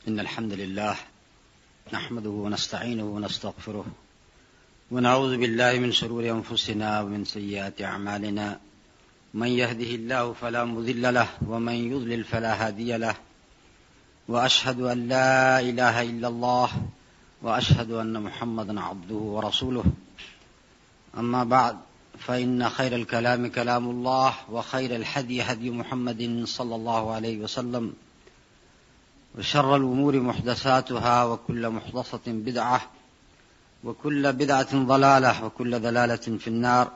إن الحمد لله نحمده ونستعينه ونستغفره ونعوذ بالله من شرور أنفسنا ومن سيئات أعمالنا من يهده الله فلا مضل له ومن يضلل فلا هادي له وأشهد أن لا إله إلا الله وأشهد أن محمدا عبده ورسوله أما بعد فإن خير الكلام كلام الله وخير الهدي هدي محمد صلى الله عليه وسلم وشر الأمور محدثاتها وكل محدثة بدعة وكل بدعة ضلالة وكل ضلالة في النار.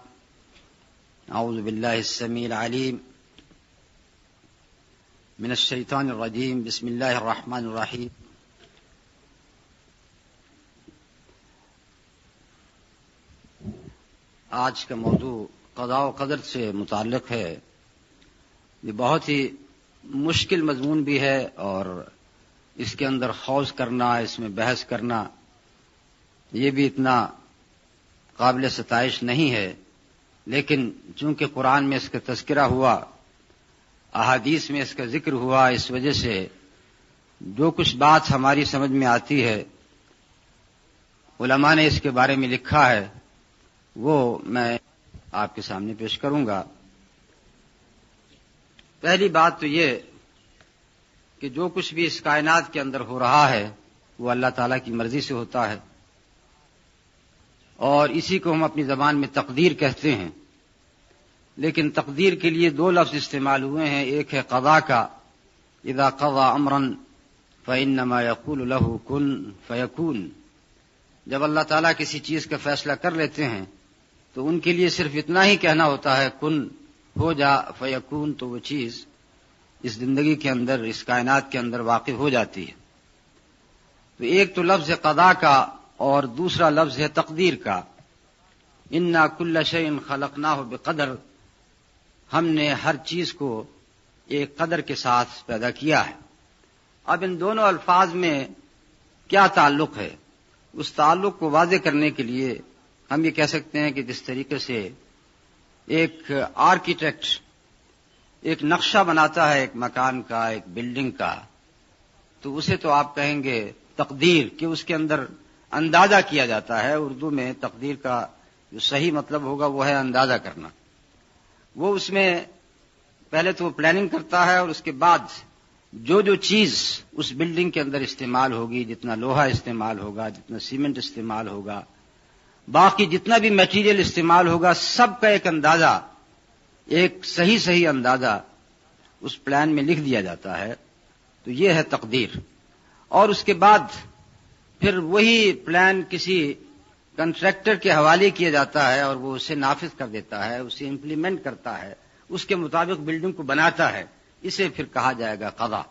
أعوذ بالله السميع العليم من الشيطان الرجيم. بسم الله الرحمن الرحيم. آج کا موضوع قضاء و قدر سے متعلق ہے. یہ بہت ہی مشکل مضمون بھی ہے اور اس کے اندر خوض کرنا، اس میں بحث کرنا، یہ بھی اتنا قابل ستائش نہیں ہے. لیکن چونکہ قرآن میں اس کا تذکرہ ہوا، احادیث میں اس کا ذکر ہوا، اس وجہ سے جو کچھ بات ہماری سمجھ میں آتی ہے، علماء نے اس کے بارے میں لکھا ہے، وہ میں آپ کے سامنے پیش کروں گا. پہلی بات تو یہ کہ جو کچھ بھی اس کائنات کے اندر ہو رہا ہے وہ اللہ تعالیٰ کی مرضی سے ہوتا ہے، اور اسی کو ہم اپنی زبان میں تقدیر کہتے ہیں. لیکن تقدیر کے لیے دو لفظ استعمال ہوئے ہیں. ایک ہے قضاء کا، اذا قضى امرا فانما يقول له كن فيكون. جب اللہ تعالیٰ کسی چیز کا فیصلہ کر لیتے ہیں تو ان کے لیے صرف اتنا ہی کہنا ہوتا ہے، کن، ہو جا، فیکون، تو وہ چیز اس زندگی کے اندر، اس کائنات کے اندر واقع ہو جاتی ہے. تو ایک تو لفظ ہے قضاء کا اور دوسرا لفظ ہے تقدیر کا. انا کل شیء خلقناہ بقدر. ہم نے ہر چیز کو ایک قدر کے ساتھ پیدا کیا ہے. اب ان دونوں الفاظ میں کیا تعلق ہے، اس تعلق کو واضح کرنے کے لیے ہم یہ کہہ سکتے ہیں کہ جس طریقے سے ایک آرکیٹیکٹ ایک نقشہ بناتا ہے ایک مکان کا، ایک بلڈنگ کا، تو اسے تو آپ کہیں گے تقدیر، کہ اس کے اندر اندازہ کیا جاتا ہے. اردو میں تقدیر کا جو صحیح مطلب ہوگا وہ ہے اندازہ کرنا. وہ اس میں پہلے تو وہ پلاننگ کرتا ہے اور اس کے بعد جو چیز اس بلڈنگ کے اندر استعمال ہوگی، جتنا لوہا استعمال ہوگا، جتنا سیمنٹ استعمال ہوگا، باقی جتنا بھی میٹیریل استعمال ہوگا، سب کا ایک اندازہ، ایک صحیح اندازہ اس پلان میں لکھ دیا جاتا ہے. تو یہ ہے تقدیر. اور اس کے بعد پھر وہی پلان کسی کنٹریکٹر کے حوالے کیا جاتا ہے اور وہ اسے نافذ کر دیتا ہے، اسے امپلیمنٹ کرتا ہے، اس کے مطابق بلڈنگ کو بناتا ہے. اسے پھر کہا جائے گا قضا.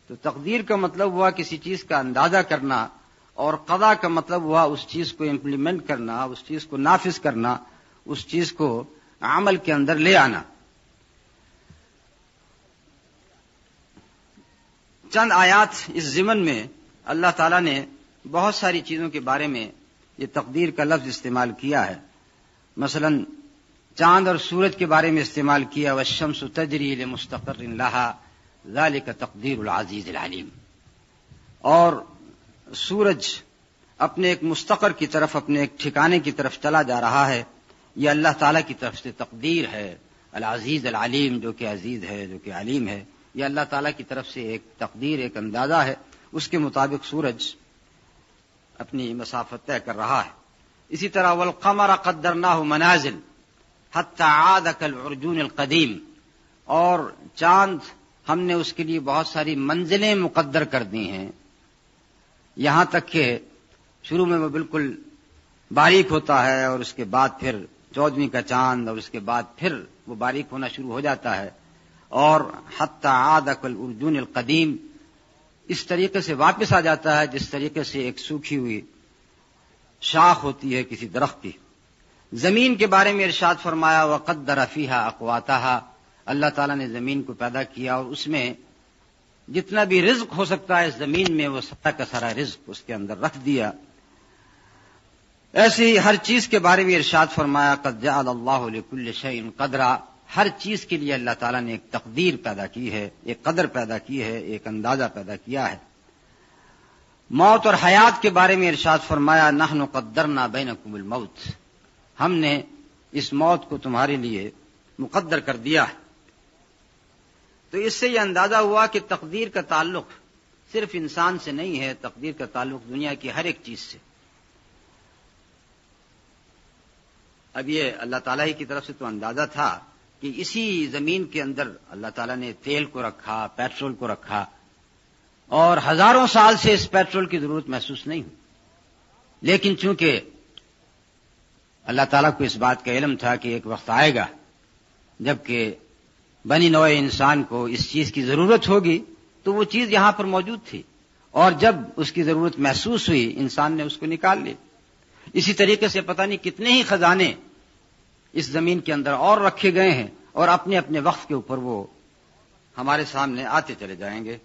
تو تقدیر کا مطلب ہوا کسی چیز کا اندازہ کرنا، اور قضا کا مطلب ہوا اس چیز کو امپلیمنٹ کرنا، اس چیز کو نافذ کرنا، اس چیز کو عمل کے اندر لے آنا. چند آیات اس ضمن میں اللہ تعالیٰ نے بہت ساری چیزوں کے بارے میں یہ تقدیر کا لفظ استعمال کیا ہے. مثلا چاند اور سورج کے بارے میں استعمال کیا، والشمس تجری لمستقر لها ذلك تقدیر العزیز العلیم. اور سورج اپنے ایک مستقر کی طرف، اپنے ایک ٹھکانے کی طرف چلا جا رہا ہے، یہ اللہ تعالیٰ کی طرف سے تقدیر ہے. العزیز العلیم، جو کہ عزیز ہے، جو کہ علیم ہے، یہ اللہ تعالیٰ کی طرف سے ایک تقدیر، ایک اندازہ ہے. اس کے مطابق سورج اپنی مسافت طے کر رہا ہے. اسی طرح والقمر قدرناہ منازل حتی عاد کالعرجون القدیم. اور چاند ہم نے اس کے لیے بہت ساری منزلیں مقدر کر دی ہیں، یہاں تک کہ شروع میں وہ بالکل باریک ہوتا ہے اور اس کے بعد پھر 14ویں کا چاند، اور اس کے بعد پھر وہ باریک ہونا شروع ہو جاتا ہے، اور حتی عاد کالعرجون القدیم اس طریقے سے واپس آ جاتا ہے جس طریقے سے ایک سوکھی ہوئی شاخ ہوتی ہے کسی درخت کی. زمین کے بارے میں ارشاد فرمایا وقدر فیہا اقواتہا. اللہ تعالیٰ نے زمین کو پیدا کیا اور اس میں جتنا بھی رزق ہو سکتا ہے اس زمین میں وہ سارا کا سارا رزق اس کے اندر رکھ دیا. ایسے ہی ہر چیز کے بارے میں ارشاد فرمایا قد جعل اللہ لکل شیء قدرا. ہر چیز کے لیے اللہ تعالیٰ نے ایک تقدیر پیدا کی ہے، ایک قدر پیدا کی ہے، ایک اندازہ پیدا کیا ہے. موت اور حیات کے بارے میں ارشاد فرمایا نحن قدرنا بینکم الموت، ہم نے اس موت کو تمہارے لیے مقدر کر دیا ہے۔ تو اس سے یہ اندازہ ہوا کہ تقدیر کا تعلق صرف انسان سے نہیں ہے، تقدیر کا تعلق دنیا کی ہر ایک چیز سے۔ اب یہ اللہ تعالیٰ ہی کی طرف سے تو اندازہ تھا کہ اسی زمین کے اندر اللہ تعالیٰ نے تیل کو رکھا، پیٹرول کو رکھا، اور ہزاروں سال سے اس پیٹرول کی ضرورت محسوس نہیں ہوئی، لیکن چونکہ اللہ تعالیٰ کو اس بات کا علم تھا کہ ایک وقت آئے گا جبکہ بنی نوع انسان کو اس چیز کی ضرورت ہوگی، تو وہ چیز یہاں پر موجود تھی، اور جب اس کی ضرورت محسوس ہوئی انسان نے اس کو نکال لی۔ اسی طریقے سے پتہ نہیں کتنے ہی خزانے اس زمین کے اندر اور رکھے گئے ہیں، اور اپنے اپنے وقت کے اوپر وہ ہمارے سامنے آتے چلے جائیں گے۔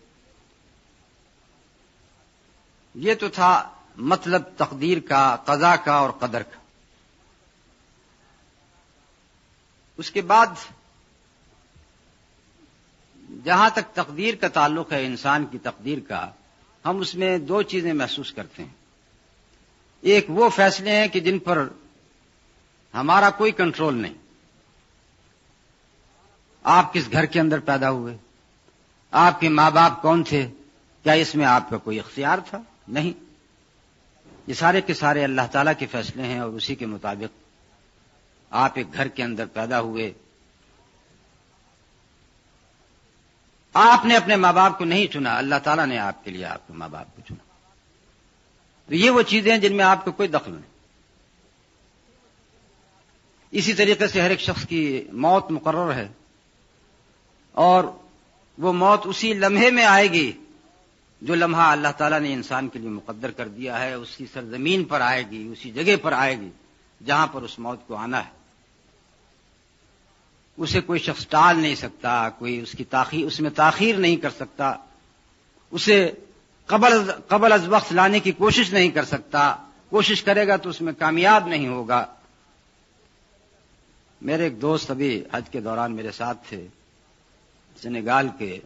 یہ تو تھا مطلب تقدیر کا، قضا کا اور قدر کا۔ اس کے بعد جہاں تک تقدیر کا تعلق ہے، انسان کی تقدیر کا، ہم اس میں دو چیزیں محسوس کرتے ہیں۔ ایک وہ فیصلے ہیں کہ جن پر ہمارا کوئی کنٹرول نہیں۔ آپ کس گھر کے اندر پیدا ہوئے، آپ کے ماں باپ کون تھے، کیا اس میں آپ کا کوئی اختیار تھا؟ نہیں، یہ سارے کے سارے اللہ تعالیٰ کے فیصلے ہیں، اور اسی کے مطابق آپ ایک گھر کے اندر پیدا ہوئے۔ آپ نے اپنے ماں باپ کو نہیں چنا، اللہ تعالیٰ نے آپ کے لیے آپ کے ماں باپ کو چنا۔ تو یہ وہ چیزیں ہیں جن میں آپ کو کوئی دخل نہیں۔ اسی طریقے سے ہر ایک شخص کی موت مقرر ہے، اور وہ موت اسی لمحے میں آئے گی جو لمحہ اللہ تعالیٰ نے انسان کے لیے مقدر کر دیا ہے، اسی سرزمین پر آئے گی، اسی جگہ پر آئے گی جہاں پر اس موت کو آنا ہے۔ اسے کوئی شخص ٹال نہیں سکتا، کوئی اس میں تاخیر نہیں کر سکتا، اسے قبل از وقت لانے کی کوشش نہیں کر سکتا، کوشش کرے گا تو اس میں کامیاب نہیں ہوگا۔ میرے ایک دوست ابھی حج کے دوران میرے ساتھ تھے، سنیگال کے،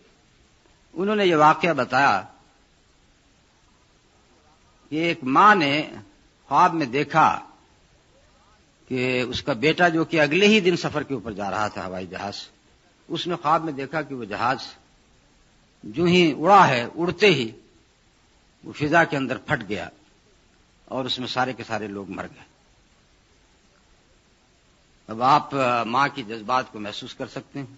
انہوں نے یہ واقعہ بتایا کہ ایک ماں نے خواب میں دیکھا کہ اس کا بیٹا جو کہ اگلے ہی دن سفر کے اوپر جا رہا تھا ہوائی جہاز، اس نے خواب میں دیکھا کہ وہ جہاز جو ہی اڑا ہے، اڑتے ہی وہ فضا کے اندر پھٹ گیا، اور اس میں سارے کے سارے لوگ مر گئے۔ اب آپ ماں کی جذبات کو محسوس کر سکتے ہیں۔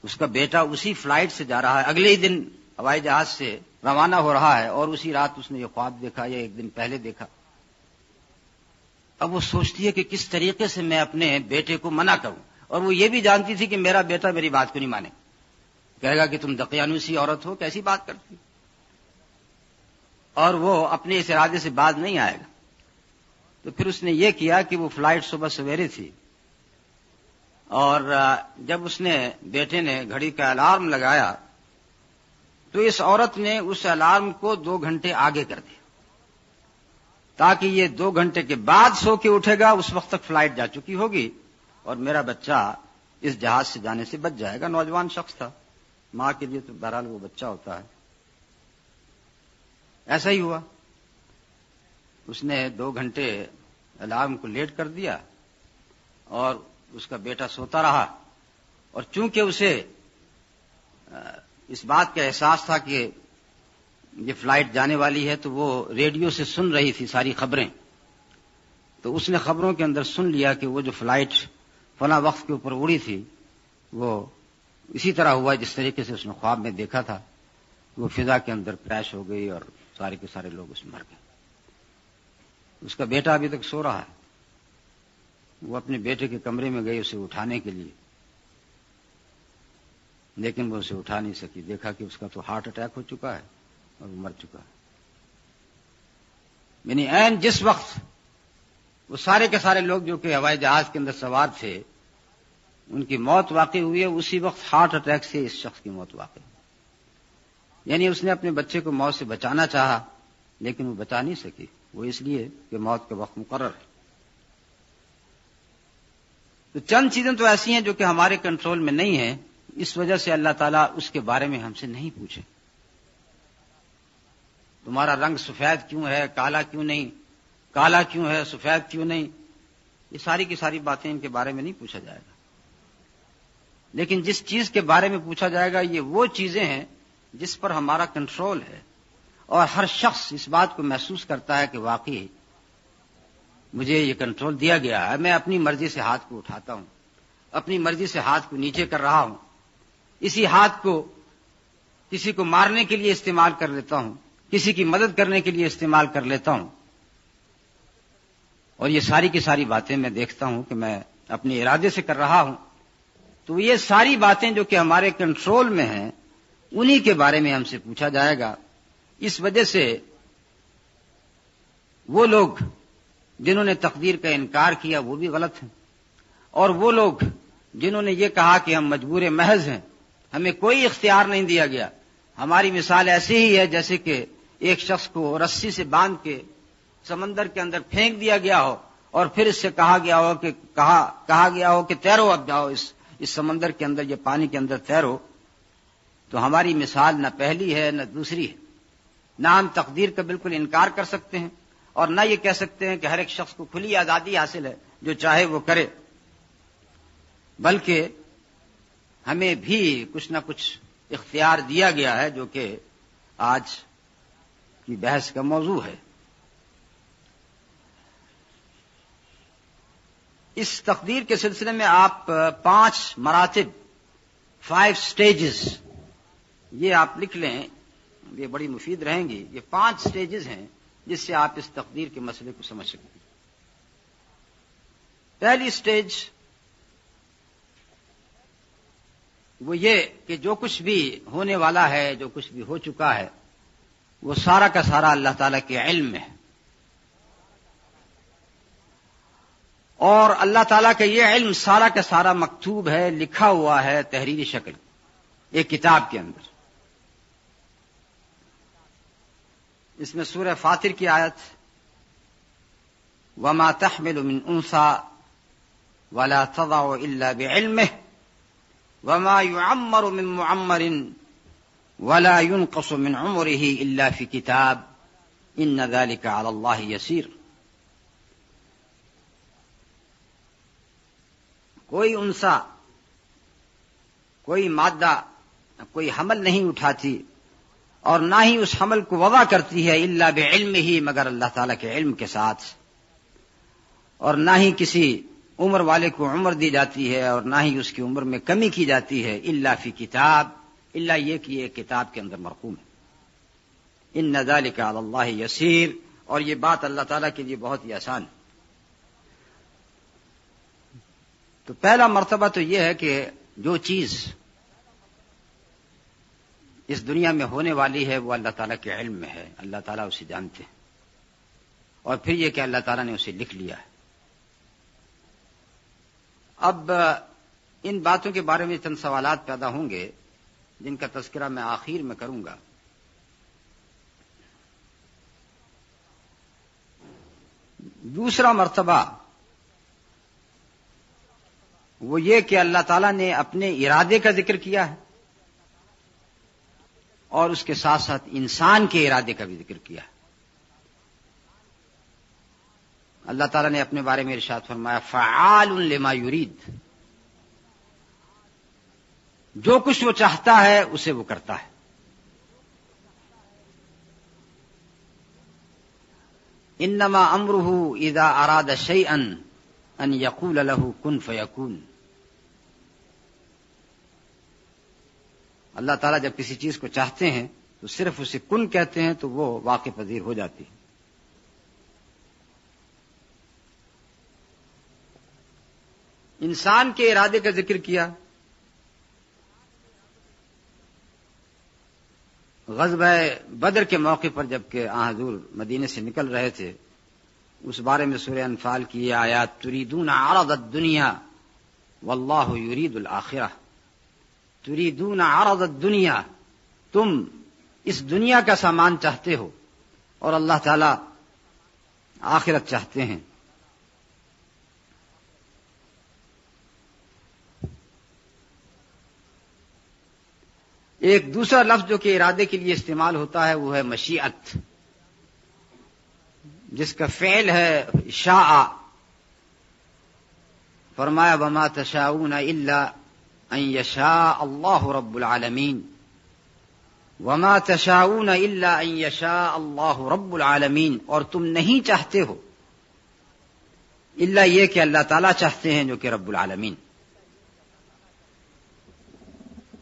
اس کا بیٹا اسی فلائٹ سے جا رہا ہے، اگلے ہی دن ہوائی جہاز سے روانہ ہو رہا ہے، اور اسی رات اس نے یہ خواب دیکھا یا ایک دن پہلے دیکھا۔ اب وہ سوچتی ہے کہ کس طریقے سے میں اپنے بیٹے کو منع کروں، اور وہ یہ بھی جانتی تھی کہ میرا بیٹا میری بات کو نہیں مانے، کہے گا کہ تم دقیانوسی عورت ہو، کیسی بات کرتی، اور وہ اپنے اس ارادے سے باز نہیں آئے گا۔ تو پھر اس نے یہ کیا کہ وہ فلائٹ صبح سویرے تھی، اور جب اس نے بیٹے نے گھڑی کا الارم لگایا تو اس عورت نے اس الارم کو 2 گھنٹے آگے کر دیا، تاکہ یہ 2 گھنٹے کے بعد سو کے اٹھے گا، اس وقت تک فلائٹ جا چکی ہوگی، اور میرا بچہ اس جہاز سے جانے سے بچ جائے گا۔ نوجوان شخص تھا، ماں کے لیے تو بہرحال وہ بچہ ہوتا ہے۔ ایسا ہی ہوا، اس نے 2 گھنٹے الارم کو لیٹ کر دیا، اور اس کا بیٹا سوتا رہا، اور چونکہ اسے اس بات کا احساس تھا کہ یہ فلائٹ جانے والی ہے، تو وہ ریڈیو سے سن رہی تھی ساری خبریں، تو اس نے خبروں کے اندر سن لیا کہ وہ جو فلائٹ فلاں وقت کے اوپر اڑی تھی وہ اسی طرح ہوا جس طریقے سے اس نے خواب میں دیکھا تھا، وہ فضا کے اندر کریش ہو گئی، اور سارے کے سارے لوگ اس میں مر گئے۔ اس کا بیٹا ابھی تک سو رہا ہے، وہ اپنے بیٹے کے کمرے میں گئی اسے اٹھانے کے لیے، لیکن وہ اسے اٹھا نہیں سکی۔ دیکھا کہ اس کا تو ہارٹ اٹیک ہو چکا ہے اور وہ مر چکا ہے۔ یعنی عین جس وقت وہ سارے کے سارے لوگ جو کہ ہوائی جہاز کے اندر سوار تھے ان کی موت واقع ہوئی ہے، اسی وقت ہارٹ اٹیک سے اس شخص کی موت واقع ہوئی۔ یعنی اس نے اپنے بچے کو موت سے بچانا چاہا، لیکن وہ بچا نہیں سکی، وہ اس لیے کہ موت کا وقت مقرر ہے۔ تو چند چیزیں تو ایسی ہیں جو کہ ہمارے کنٹرول میں نہیں ہیں، اس وجہ سے اللہ تعالیٰ اس کے بارے میں ہم سے نہیں پوچھے۔ تمہارا رنگ سفید کیوں ہے، کالا کیوں نہیں، کالا کیوں ہے، سفید کیوں نہیں، یہ ساری کی ساری باتیں ان کے بارے میں نہیں پوچھا جائے گا. لیکن جس چیز کے بارے میں پوچھا جائے گا یہ وہ چیزیں ہیں جس پر ہمارا کنٹرول ہے، اور ہر شخص اس بات کو محسوس کرتا ہے کہ واقعی مجھے یہ کنٹرول دیا گیا ہے، میں اپنی مرضی سے ہاتھ کو اٹھاتا ہوں، اپنی مرضی سے ہاتھ کو نیچے کر رہا ہوں، اسی ہاتھ کو کسی کو مارنے کے لیے استعمال کر لیتا ہوں، کسی کی مدد کرنے کے لیے استعمال کر لیتا ہوں. اور یہ ساری کی ساری باتیں میں دیکھتا ہوں کہ میں اپنے ارادے سے کر رہا ہوں. تو یہ ساری باتیں جو کہ ہمارے کنٹرول میں ہیں انہی کے بارے میں ہم سے پوچھا جائے گا. اس وجہ سے وہ لوگ جنہوں نے تقدیر کا انکار کیا وہ بھی غلط ہیں، اور وہ لوگ جنہوں نے یہ کہا کہ ہم مجبور محض ہیں، ہمیں کوئی اختیار نہیں دیا گیا، ہماری مثال ایسی ہی ہے جیسے کہ ایک شخص کو رسی سے باندھ کے سمندر کے اندر پھینک دیا گیا ہو اور پھر اس سے کہا گیا ہو کہ تیرو، اب جاؤ اس سمندر کے اندر، یہ پانی کے اندر تیرو. تو ہماری مثال نہ پہلی ہے نہ دوسری ہے. نہ ہم تقدیر کا بالکل انکار کر سکتے ہیں اور نہ یہ کہہ سکتے ہیں کہ ہر ایک شخص کو کھلی آزادی حاصل ہے، جو چاہے وہ کرے، بلکہ ہمیں بھی کچھ نہ کچھ اختیار دیا گیا ہے جو کہ آج کی بحث کا موضوع ہے. اس تقدیر کے سلسلے میں آپ 5 مراتب، 5 سٹیجز، یہ آپ لکھ لیں، یہ بڑی مفید رہیں گی. یہ 5 سٹیجز ہیں جس سے آپ اس تقدیر کے مسئلے کو سمجھ سکتے ہیں. پہلی سٹیج وہ یہ کہ جو کچھ بھی ہونے والا ہے، جو کچھ بھی ہو چکا ہے، وہ سارا کا سارا اللہ تعالیٰ کے علم میں ہے، اور اللہ تعالیٰ کا یہ علم سارا کا سارا مکتوب ہے، لکھا ہوا ہے تحریری شکل ایک کتاب کے اندر. اس میں سورہ فاطر کی آیت وَمَا تَحْمِلُ مِنْ أُنثَىٰ وَلَا تَضَعُ إِلَّا بِعِلْمِهِ وَمَا يُعَمَّرُ مِنْ مُعَمَّرٍ وَلَا يُنْقَصُ مِنْ عُمُرِهِ إِلَّا فِي كِتَابٍ إِنَّ ذَلِكَ عَلَى اللَّهِ يَسِيرٌ. کوئی انثى، کوئی مادہ، کوئی حمل نہیں اٹھاتی اور نہ ہی اس حمل کو وضع کرتی ہے الا بعلمہ، مگر اللہ تعالیٰ کے علم کے ساتھ، اور نہ ہی کسی عمر والے کو عمر دی جاتی ہے اور نہ ہی اس کی عمر میں کمی کی جاتی ہے الا فی کتاب، الا یہ کہ یہ کتاب کے اندر مرقوم ہے. ان ذلک علی اللہ یسیر، اور یہ بات اللہ تعالیٰ کے لیے بہت ہی آسان ہے. تو پہلا مرتبہ تو یہ ہے کہ جو چیز اس دنیا میں ہونے والی ہے وہ اللہ تعالیٰ کے علم میں ہے، اللہ تعالیٰ اسے جانتے ہیں، اور پھر یہ کہ اللہ تعالیٰ نے اسے لکھ لیا ہے. اب ان باتوں کے بارے میں چند سوالات پیدا ہوں گے جن کا تذکرہ میں آخر میں کروں گا. دوسرا مرتبہ وہ یہ کہ اللہ تعالیٰ نے اپنے ارادے کا ذکر کیا ہے اور اس کے ساتھ ساتھ انسان کے ارادے کا بھی ذکر کیا ہے. اللہ تعالیٰ نے اپنے بارے میں ارشاد فرمایا فعال لما یرید، جو کچھ وہ چاہتا ہے اسے وہ کرتا ہے. انما امرہ اذا اراد شیئا ان یقول له کن فیکون. اللہ تعالیٰ جب کسی چیز کو چاہتے ہیں تو صرف اسے کن کہتے ہیں تو وہ واقع پذیر ہو جاتی ہے. انسان کے ارادے کا ذکر کیا. غزوہ بدر کے موقع پر جبکہ حضور مدینے سے نکل رہے تھے، اس بارے میں سورہ انفال کی یہ آیات تریدون عرض الدنیا واللہ یرید الآخرہ. تریدون عرض الدنیا، تم اس دنیا کا سامان چاہتے ہو اور اللہ تعالی آخرت چاہتے ہیں. ایک دوسرا لفظ جو کہ ارادے کے لیے استعمال ہوتا ہے وہ ہے مشیت. جس کا فعل ہے شاء، فرمایا وما تشاؤون الا ان یشاء اللہ رب العالمین، وما تشاؤون الا ان یشاء اللہ رب العالمین، اور تم نہیں چاہتے ہو الا یہ کہ اللہ تعالیٰ چاہتے ہیں جو کہ رب العالمین۔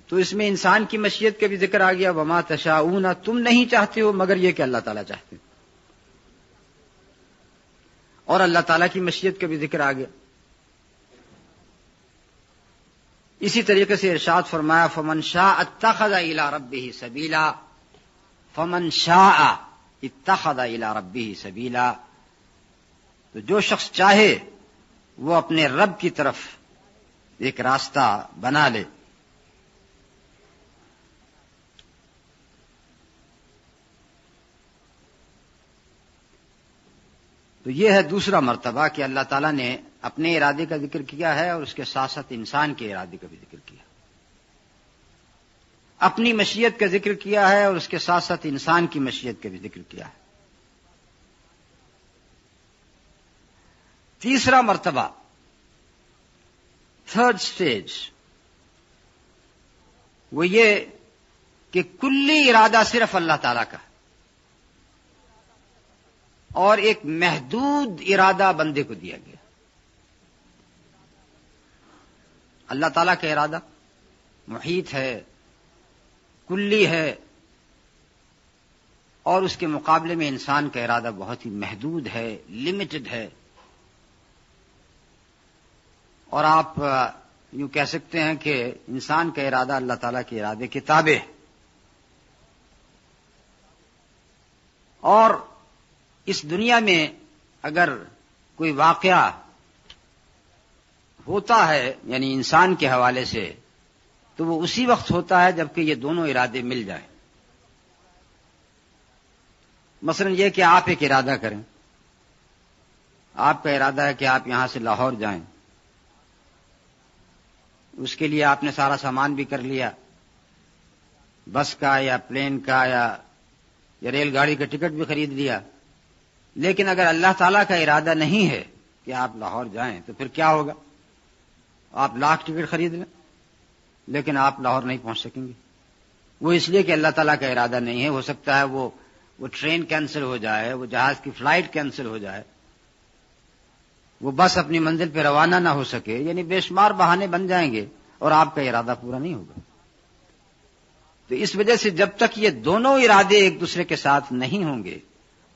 تو اس میں انسان کی مشیت کا بھی ذکر آ گیا، وما تشاؤون، تم نہیں چاہتے ہو مگر یہ کہ اللہ تعالیٰ چاہتے ہیں، اور اللہ تعالیٰ کی مشیت کا بھی ذکر آ گیا۔ اسی طریقے سے ارشاد فرمایا فمن شاء اتخذ الى ربه سبیلا، فمن شاء اتخذ الى ربه سبیلا، تو جو شخص چاہے وہ اپنے رب کی طرف ایک راستہ بنا لے۔ تو یہ ہے دوسرا مرتبہ کہ اللہ تعالیٰ نے اپنے ارادے کا ذکر کیا ہے اور اس کے ساتھ ساتھ انسان کے ارادے کا بھی ذکر کیا، اپنی مشیت کا ذکر کیا ہے اور اس کے ساتھ ساتھ انسان کی مشیت کا بھی ذکر کیا ہے۔ تیسرا مرتبہ، تھرڈ سٹیج، وہ یہ کہ کلی ارادہ صرف اللہ تعالیٰ کا، اور ایک محدود ارادہ بندے کو دیا گیا۔ اللہ تعالیٰ کا ارادہ محیط ہے، کلی ہے، اور اس کے مقابلے میں انسان کا ارادہ بہت ہی محدود ہے، لمیٹڈ ہے، اور آپ یوں کہہ سکتے ہیں کہ انسان کا ارادہ اللہ تعالیٰ کے ارادے کے تابع ہے۔ اور اس دنیا میں اگر کوئی واقعہ ہوتا ہے یعنی انسان کے حوالے سے، تو وہ اسی وقت ہوتا ہے جبکہ یہ دونوں ارادے مل جائیں۔ مثلا یہ کہ آپ ایک ارادہ کریں، آپ کا ارادہ ہے کہ آپ یہاں سے لاہور جائیں، اس کے لیے آپ نے سارا سامان بھی کر لیا، بس کا یا پلین کا یا ریل گاڑی کا ٹکٹ بھی خرید لیا، لیکن اگر اللہ تعالیٰ کا ارادہ نہیں ہے کہ آپ لاہور جائیں تو پھر کیا ہوگا؟ آپ لاکھ ٹکٹ خرید لیں لیکن آپ لاہور نہیں پہنچ سکیں گے۔ وہ اس لیے کہ اللہ تعالیٰ کا ارادہ نہیں ہے۔ ہو سکتا ہے وہ ٹرین کینسل ہو جائے، وہ جہاز کی فلائٹ کینسل ہو جائے، وہ بس اپنی منزل پہ روانہ نہ ہو سکے، یعنی بے شمار بہانے بن جائیں گے اور آپ کا ارادہ پورا نہیں ہوگا۔ تو اس وجہ سے جب تک یہ دونوں ارادے ایک دوسرے کے ساتھ نہیں ہوں گے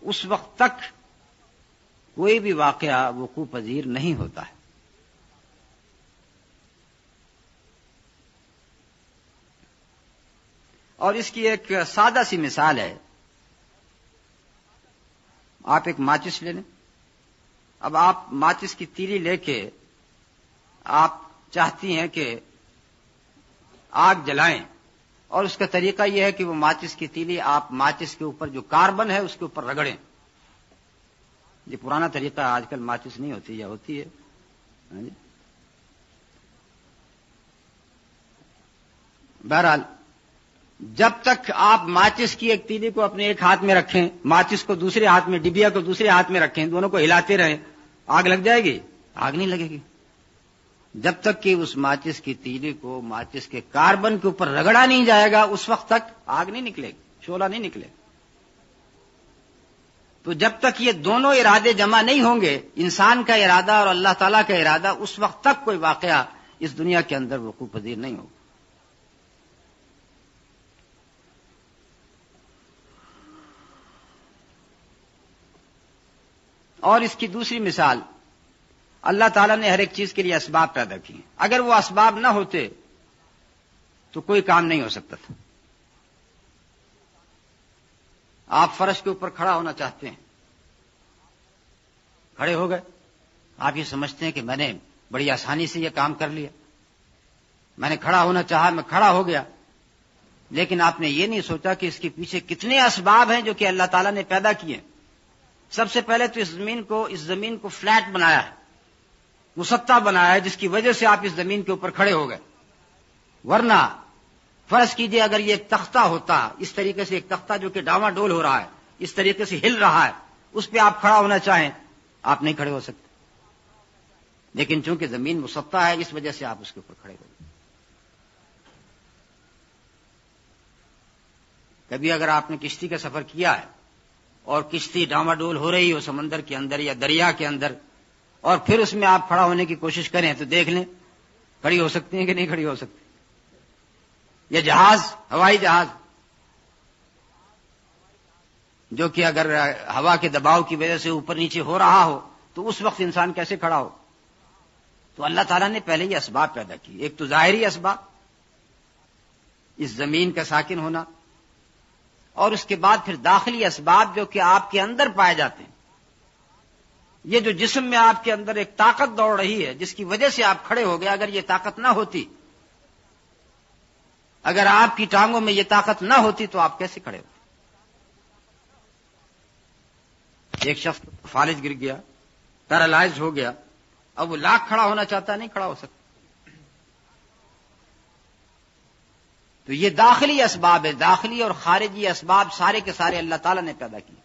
اس وقت تک کوئی بھی واقعہ وقوع پذیر نہیں ہوتا ہے۔ اور اس کی ایک سادہ سی مثال ہے، آپ ایک ماچس لے لیں۔ اب آپ ماچس کی تیلی لے کے آپ چاہتی ہیں کہ آگ جلائیں، اور اس کا طریقہ یہ ہے کہ وہ ماچس کی تیلی آپ ماچس کے اوپر جو کاربن ہے اس کے اوپر رگڑیں۔ یہ پرانا طریقہ، آج کل ماچس نہیں ہوتی یا ہوتی ہے۔ بہرحال جب تک آپ ماچس کی ایک تیلی کو اپنے ایک ہاتھ میں رکھیں، ماچس کو دوسرے ہاتھ میں، ڈبیا کو دوسرے ہاتھ میں رکھیں، دونوں کو ہلاتے رہیں، آگ لگ جائے گی؟ آگ نہیں لگے گی جب تک کہ اس ماچس کی تیلی کو ماچس کے کاربن کے اوپر رگڑا نہیں جائے گا، اس وقت تک آگ نہیں نکلے گی، شعلہ نہیں نکلے گا۔ تو جب تک یہ دونوں ارادے جمع نہیں ہوں گے، انسان کا ارادہ اور اللہ تعالیٰ کا ارادہ، اس وقت تک کوئی واقعہ اس دنیا کے اندر وقوع پذیر نہیں ہوگا۔ اور اس کی دوسری مثال، اللہ تعالیٰ نے ہر ایک چیز کے لیے اسباب پیدا کیے، اگر وہ اسباب نہ ہوتے تو کوئی کام نہیں ہو سکتا تھا۔ آپ فرش کے اوپر کھڑا ہونا چاہتے ہیں، کھڑے ہو گئے، آپ یہ سمجھتے ہیں کہ میں نے بڑی آسانی سے یہ کام کر لیا، میں نے کھڑا ہونا چاہا، میں کھڑا ہو گیا، لیکن آپ نے یہ نہیں سوچا کہ اس کے پیچھے کتنے اسباب ہیں جو کہ اللہ تعالیٰ نے پیدا کیے۔ سب سے پہلے تو اس زمین کو فلیٹ بنایا ہے، مسطح بنایا ہے، جس کی وجہ سے آپ اس زمین کے اوپر کھڑے ہو گئے، ورنہ فرض کیجئے اگر یہ ایک تختہ ہوتا، اس طریقے سے ایک تختہ جو کہ ڈاواں ڈول ہو رہا ہے، اس طریقے سے ہل رہا ہے، اس پہ آپ کھڑا ہونا چاہیں آپ نہیں کھڑے ہو سکتے، لیکن چونکہ زمین مسطح ہے اس وجہ سے آپ اس کے اوپر کھڑے ہو گئے۔ کبھی اگر آپ نے کشتی کا سفر کیا ہے اور کشتی ڈاواڈول ہو رہی ہو سمندر کے اندر یا دریا کے اندر، اور پھر اس میں آپ کھڑا ہونے کی کوشش کریں تو دیکھ لیں کھڑی ہو سکتی ہیں کہ نہیں کھڑی ہو سکتی۔ یا جہاز، ہوائی جہاز، جو کہ اگر ہوا کے دباؤ کی وجہ سے اوپر نیچے ہو رہا ہو تو اس وقت انسان کیسے کھڑا ہو؟ تو اللہ تعالیٰ نے پہلے یہ اسباب پیدا کی، ایک تو ظاہری اسباب، اس زمین کا ساکن ہونا، اور اس کے بعد پھر داخلی اسباب جو کہ آپ کے اندر پائے جاتے ہیں۔ یہ جو جسم میں آپ کے اندر ایک طاقت دوڑ رہی ہے جس کی وجہ سے آپ کھڑے ہو گئے، اگر یہ طاقت نہ ہوتی، اگر آپ کی ٹانگوں میں یہ طاقت نہ ہوتی تو آپ کیسے کھڑے ہوتے؟ ایک شخص فالج گر گیا، پیرالائز ہو گیا، اب وہ لاکھ کھڑا ہونا چاہتا ہے، نہیں کھڑا ہو سکتا۔ تو یہ داخلی اسباب ہے، داخلی اور خارجی اسباب سارے کے سارے اللہ تعالیٰ نے پیدا کیے۔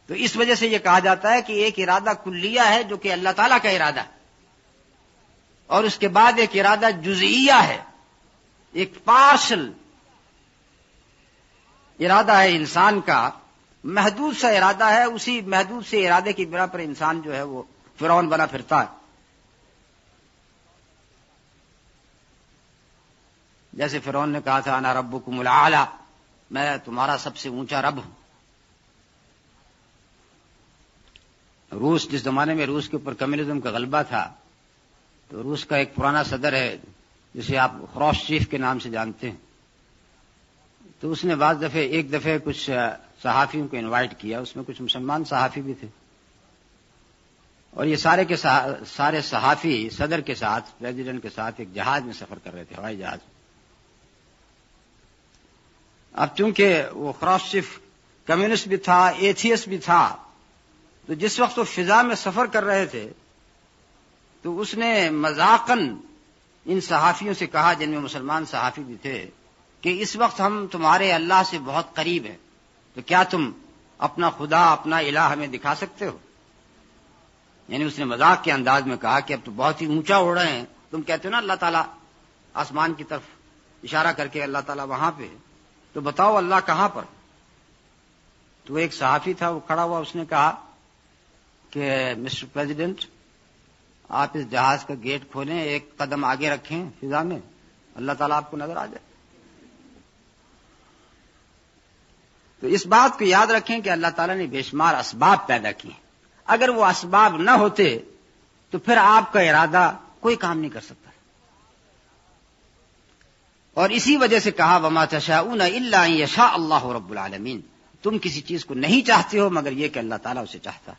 تو اس وجہ سے یہ کہا جاتا ہے کہ ایک ارادہ کلیہ ہے جو کہ اللہ تعالیٰ کا ارادہ ہے، اور اس کے بعد ایک ارادہ جزئیہ ہے، ایک پارشل ارادہ ہے انسان کا، محدود سا ارادہ ہے، اسی محدود سے ارادے کی بنا پر انسان جو ہے وہ فرعون بنا پھرتا ہے۔ جیسے فرعون نے کہا تھا انا ربکم الاعلی، میں تمہارا سب سے اونچا رب ہوں۔ روس، جس زمانے میں روس کے اوپر کمیونزم کا غلبہ تھا، تو روس کا ایک پرانا صدر ہے جسے آپ خروشچیف کے نام سے جانتے ہیں، تو اس نے ایک دفعہ کچھ صحافیوں کو انوائٹ کیا، اس میں کچھ مسلمان صحافی بھی تھے، اور یہ سارے کے سارے صحافی صدر کے ساتھ، پریزیڈنٹ کے ساتھ ایک جہاز میں سفر کر رہے تھے، ہوائی جہاز۔ اب چونکہ وہ خروشچیف کمیونسٹ بھی تھا، ایتھیسٹ بھی تھا، تو جس وقت وہ فضا میں سفر کر رہے تھے تو اس نے مذاقاً ان صحافیوں سے کہا، جن میں مسلمان صحافی بھی تھے، کہ اس وقت ہم تمہارے اللہ سے بہت قریب ہیں، تو کیا تم اپنا خدا، اپنا الہ ہمیں دکھا سکتے ہو؟ یعنی اس نے مذاق کے انداز میں کہا کہ اب تو بہت ہی اونچا اڑ رہے ہیں، تم کہتے ہو نا اللہ تعالیٰ آسمان کی طرف اشارہ کر کے اللہ تعالیٰ وہاں پہ ہے، تو بتاؤ اللہ کہاں پر؟ تو ایک صحافی تھا، وہ کھڑا ہوا، اس نے کہا کہ مسٹر پریزیڈنٹ، آپ اس جہاز کا گیٹ کھولیں، ایک قدم آگے رکھیں فضا میں، اللہ تعالیٰ آپ کو نظر آ جائے۔ تو اس بات کو یاد رکھیں کہ اللہ تعالیٰ نے بے شمار اسباب پیدا کیے، اگر وہ اسباب نہ ہوتے تو پھر آپ کا ارادہ کوئی کام نہیں کر سکتا۔ اور اسی وجہ سے کہا وما تشاءون الا ان یشاء اللہ رب العالمین، تم کسی چیز کو نہیں چاہتے ہو مگر یہ کہ اللہ تعالیٰ اسے چاہتا۔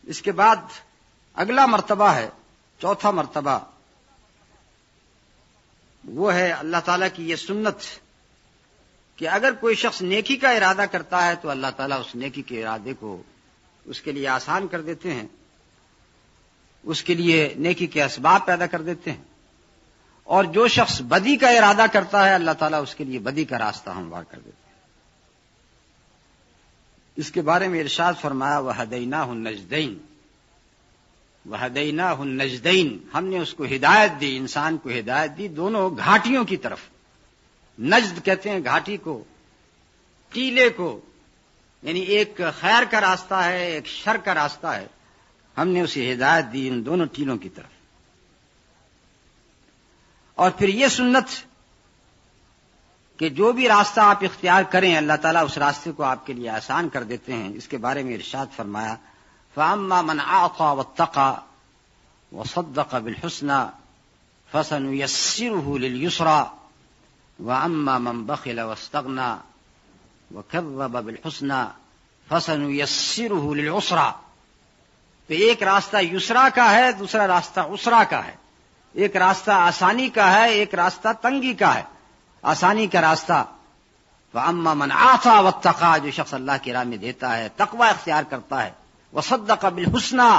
اس کے بعد اگلا مرتبہ ہے، چوتھا مرتبہ، وہ ہے اللہ تعالیٰ کی یہ سنت کہ اگر کوئی شخص نیکی کا ارادہ کرتا ہے تو اللہ تعالیٰ اس نیکی کے ارادے کو اس کے لیے آسان کر دیتے ہیں، اس کے لیے نیکی کے اسباب پیدا کر دیتے ہیں، اور جو شخص بدی کا ارادہ کرتا ہے اللہ تعالیٰ اس کے لیے بدی کا راستہ ہموار کر دیتے ہیں۔ اس کے بارے میں ارشاد فرمایا وَهَدَيْنَاهُ النَّجْدَيْنِ، وَهَدَيْنَاهُ النَّجْدَيْنِ، ہم نے اس کو ہدایت دی، انسان کو ہدایت دی دونوں گھاٹیوں کی طرف۔ نجد کہتے ہیں گھاٹی کو، ٹیلے کو، یعنی ایک خیر کا راستہ ہے، ایک شر کا راستہ ہے، ہم نے اسے ہدایت دی ان دونوں ٹیلوں کی طرف۔ اور پھر یہ سنت کہ جو بھی راستہ آپ اختیار کریں اللہ تعالیٰ اس راستے کو آپ کے لیے آسان کر دیتے ہیں۔ اس کے بارے میں ارشاد فرمایا فَأَمَّا مَنْ أَعْطَى وَاتَّقَى وَصَدَّقَ بِالْحُسْنَى فَسَنُيَسِّرُهُ لِلْيُسْرَى وَأَمَّا مَنْ بَخِلَ وَاسْتَغْنَى وَكَذَّبَ بِالْحُسْنَى فَسَنُيَسِّرُهُ لِلْعُسْرَى۔ تو ایک راستہ یسرا کا ہے، دوسرا راستہ عسرا کا ہے، ایک راستہ آسانی کا ہے، ایک راستہ تنگی کا ہے۔ آسانی کا راستہ فَأَمَّا مَنْ أَعْطَى وَاتَّقَى، جو شخص اللہ کی راہ میں دیتا ہے، تقوی اختیار کرتا ہے، وَصَدَّقَ بِالْحُسْنَى،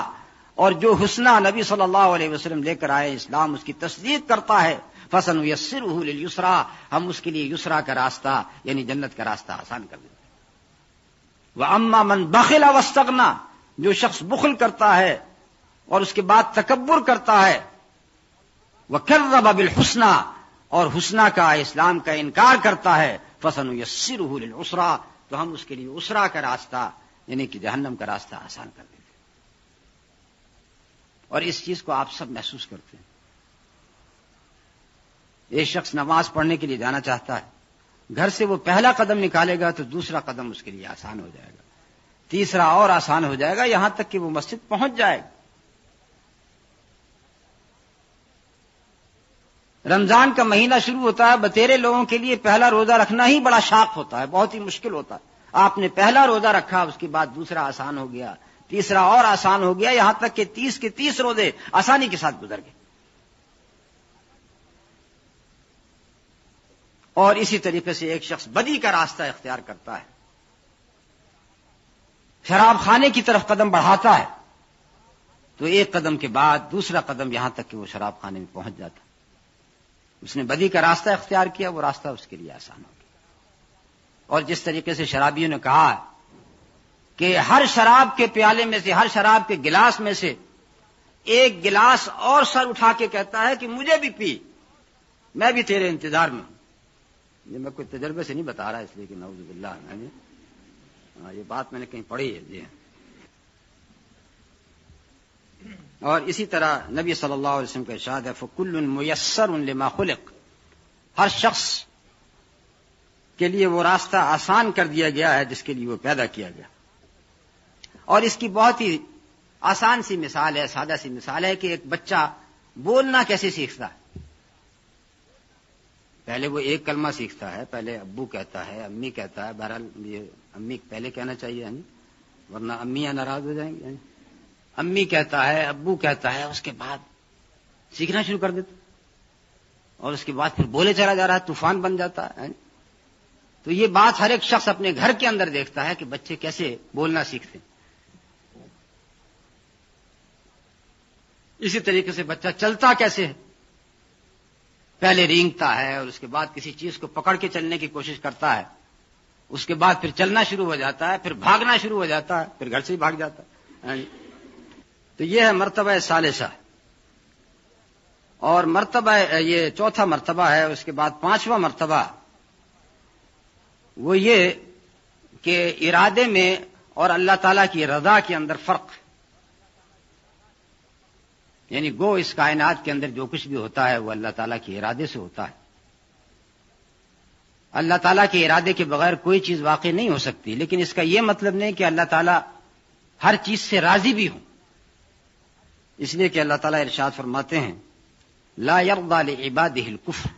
اور جو حسنہ نبی صلی اللہ علیہ وسلم لے کر آئے اسلام اس کی تصدیق کرتا ہے فَسَنُيَسِّرُهُ لِلْيُسْرَىٰ ہم اس کے لیے یسرا کا راستہ یعنی جنت کا راستہ آسان کر دیتے ہیں۔ وَأَمَّا مَنْ بَخِلَ وَاسْتَغْنَىٰ جو شخص بخل کرتا ہے اور اس کے بعد تکبر کرتا ہے وَكَذَّبَ بِالْحُسْنَىٰ اور حسنہ کا اسلام کا انکار کرتا ہے فَسَنُيَسِّرُهُ لِلْعُسْرَىٰ تو ہم اس کے لیے اسرا کا راستہ یعنی کہ جہنم کا راستہ آسان کر دیتے ہیں۔ اور اس چیز کو آپ سب محسوس کرتے ہیں۔ ایک شخص نماز پڑھنے کے لیے جانا چاہتا ہے، گھر سے وہ پہلا قدم نکالے گا تو دوسرا قدم اس کے لیے آسان ہو جائے گا، تیسرا اور آسان ہو جائے گا، یہاں تک کہ وہ مسجد پہنچ جائے گا۔ رمضان کا مہینہ شروع ہوتا ہے، بتیرے لوگوں کے لیے پہلا روزہ رکھنا ہی بڑا شاق ہوتا ہے، بہت ہی مشکل ہوتا ہے۔ آپ نے پہلا روزہ رکھا، اس کے بعد دوسرا آسان ہو گیا، تیسرا اور آسان ہو گیا، یہاں تک کہ 30 کے 30 روزے آسانی کے ساتھ گزر گئے۔ اور اسی طریقے سے ایک شخص بدی کا راستہ اختیار کرتا ہے، شراب خانے کی طرف قدم بڑھاتا ہے تو ایک قدم کے بعد دوسرا قدم یہاں تک کہ وہ شراب خانے میں پہنچ جاتا ہے۔ اس نے بدی کا راستہ اختیار کیا، وہ راستہ اس کے لیے آسان ہو گیا۔ اور جس طریقے سے شرابیوں نے کہا کہ ہر شراب کے پیالے میں سے، ہر شراب کے گلاس میں سے ایک گلاس اور سر اٹھا کے کہتا ہے کہ مجھے بھی پی، میں بھی تیرے انتظار میں ہوں۔ یہ میں کوئی تجربے سے نہیں بتا رہا، اس لیے کہ نعوذ باللہ یہ بات میں نے کہیں پڑھی ہے جی۔ اور اسی طرح نبی صلی اللہ علیہ وسلم کا ارشاد ہے فَكُلٌّ مُيَسَّرٌ لِمَا خُلِقَ ہر شخص کے لیے وہ راستہ آسان کر دیا گیا ہے جس کے لیے وہ پیدا کیا گیا۔ اور اس کی بہت ہی آسان سی مثال ہے، سادہ سی مثال ہے کہ ایک بچہ بولنا کیسے سیکھتا ہے۔ پہلے وہ ایک کلمہ سیکھتا ہے، پہلے ابو کہتا ہے، امی کہتا ہے، بہرحال یہ امی پہلے کہنا چاہیے ورنہ امیاں ناراض ہو جائیں گے۔ امی کہتا ہے، ابو کہتا ہے، اس کے بعد سیکھنا شروع کر دیتا اور اس کے بعد پھر بولے چلا جا رہا ہے، طوفان بن جاتا ہے۔ تو یہ بات ہر ایک شخص اپنے گھر کے اندر دیکھتا ہے کہ بچے کیسے بولنا سیکھتے ہیں۔ اسی طریقے سے بچہ چلتا کیسے ہے، پہلے رینگتا ہے اور اس کے بعد کسی چیز کو پکڑ کے چلنے کی کوشش کرتا ہے، اس کے بعد پھر چلنا شروع ہو جاتا ہے، پھر بھاگنا شروع ہو جاتا ہے، پھر گھر سے ہی بھاگ جاتا ہے۔ تو یہ ہے مرتبہ ثالثہ، اور مرتبہ یہ چوتھا مرتبہ ہے۔ اس کے بعد پانچواں مرتبہ وہ یہ کہ ارادے میں اور اللہ تعالیٰ کی رضا کے اندر فرق، یعنی گو اس کائنات کے اندر جو کچھ بھی ہوتا ہے وہ اللہ تعالیٰ کے ارادے سے ہوتا ہے۔ اللہ تعالیٰ کے ارادے کے بغیر کوئی چیز واقع نہیں ہو سکتی، لیکن اس کا یہ مطلب نہیں کہ اللہ تعالیٰ ہر چیز سے راضی بھی ہوں، اس لیے کہ اللہ تعالیٰ ارشاد فرماتے ہیں لا یرضی لعبادہ الکفر،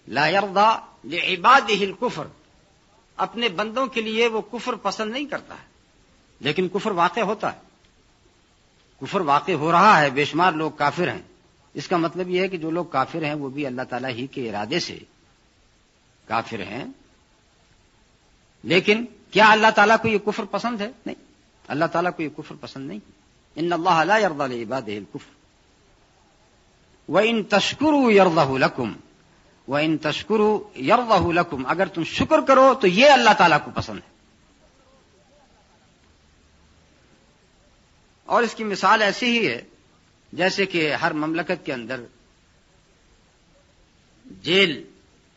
لا یرضی لعبادہ الکفر، اپنے بندوں کے لیے وہ کفر پسند نہیں کرتا ہے، لیکن کفر واقع ہوتا ہے، کفر واقع ہو رہا ہے، بے شمار لوگ کافر ہیں۔ اس کا مطلب یہ ہے کہ جو لوگ کافر ہیں وہ بھی اللہ تعالیٰ ہی کے ارادے سے کافر ہیں، لیکن کیا اللہ تعالیٰ کو یہ کفر پسند ہے؟ نہیں، اللہ تعالیٰ کو یہ کفر پسند نہیں۔ ان اللہ لا یرضی لعبادہ الکفر وَإِن تَشْكُرُوا يَرْضَهُ لَكُمْ وَإِن تَشْكُرُوا يَرْضَهُ لَكُمْ اگر تم شکر کرو تو یہ اللہ تعالیٰ کو پسند ہے۔ اور اس کی مثال ایسی ہی ہے جیسے کہ ہر مملکت کے اندر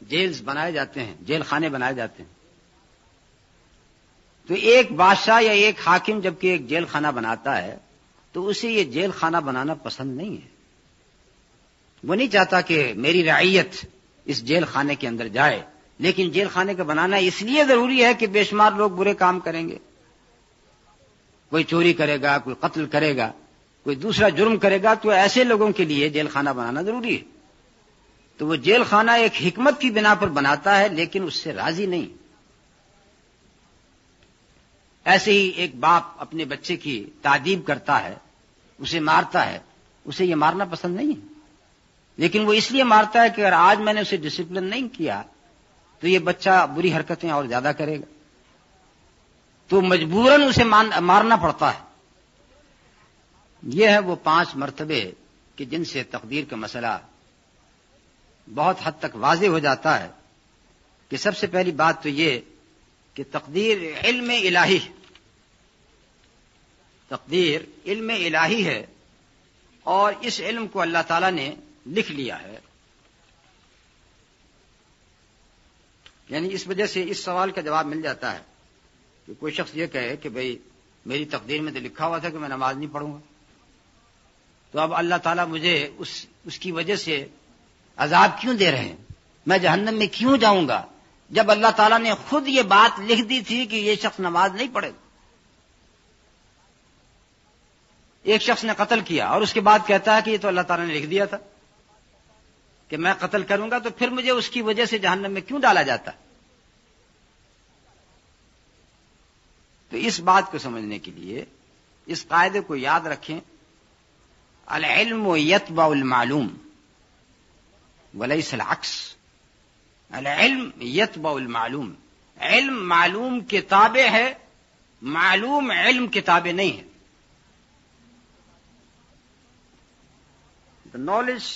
جیلز بنائے جاتے ہیں، جیل خانے بنائے جاتے ہیں۔ تو ایک بادشاہ یا ایک حاکم جبکہ ایک جیل خانہ بناتا ہے تو اسے یہ جیل خانہ بنانا پسند نہیں ہے، وہ نہیں چاہتا کہ میری رعیت اس جیل خانے کے اندر جائے، لیکن جیل خانے کا بنانا اس لیے ضروری ہے کہ بے شمار لوگ برے کام کریں گے، کوئی چوری کرے گا، کوئی قتل کرے گا، کوئی دوسرا جرم کرے گا، تو ایسے لوگوں کے لیے جیل خانہ بنانا ضروری ہے۔ تو وہ جیل خانہ ایک حکمت کی بنا پر بناتا ہے لیکن اس سے راضی نہیں۔ ایسے ہی ایک باپ اپنے بچے کی تعذیب کرتا ہے، اسے مارتا ہے، اسے یہ مارنا پسند نہیں ہے، لیکن وہ اس لیے مارتا ہے کہ اگر آج میں نے اسے ڈسپلن نہیں کیا تو یہ بچہ بری حرکتیں اور زیادہ کرے گا، تو مجبوراً اسے مارنا پڑتا ہے۔ یہ ہے وہ 5 مرتبے کہ جن سے تقدیر کا مسئلہ بہت حد تک واضح ہو جاتا ہے کہ سب سے پہلی بات تو یہ کہ تقدیر علم الہی ہے. تقدیر علم الہی ہے اور اس علم کو اللہ تعالیٰ نے لکھ لیا ہے. یعنی اس وجہ سے اس سوال کا جواب مل جاتا ہے کہ کوئی شخص یہ کہے کہ بھئی میری تقدیر میں تو لکھا ہوا تھا کہ میں نماز نہیں پڑھوں گا، تو اب اللہ تعالیٰ مجھے اس کی وجہ سے عذاب کیوں دے رہے ہیں، میں جہنم میں کیوں جاؤں گا، جب اللہ تعالیٰ نے خود یہ بات لکھ دی تھی کہ یہ شخص نماز نہیں پڑھے گا. ایک شخص نے قتل کیا اور اس کے بعد کہتا ہے کہ یہ تو اللہ تعالیٰ نے لکھ دیا تھا کہ میں قتل کروں گا، تو پھر مجھے اس کی وجہ سے جہنم میں کیوں ڈالا جاتا. تو اس بات کو سمجھنے کے لیے اس قاعدے کو یاد رکھیں، العلم یتبع المعلوم ولیس العکس. العلم یتبع المعلوم، علم معلوم کے تابع ہے، معلوم علم کے تابع نہیں ہے. The knowledge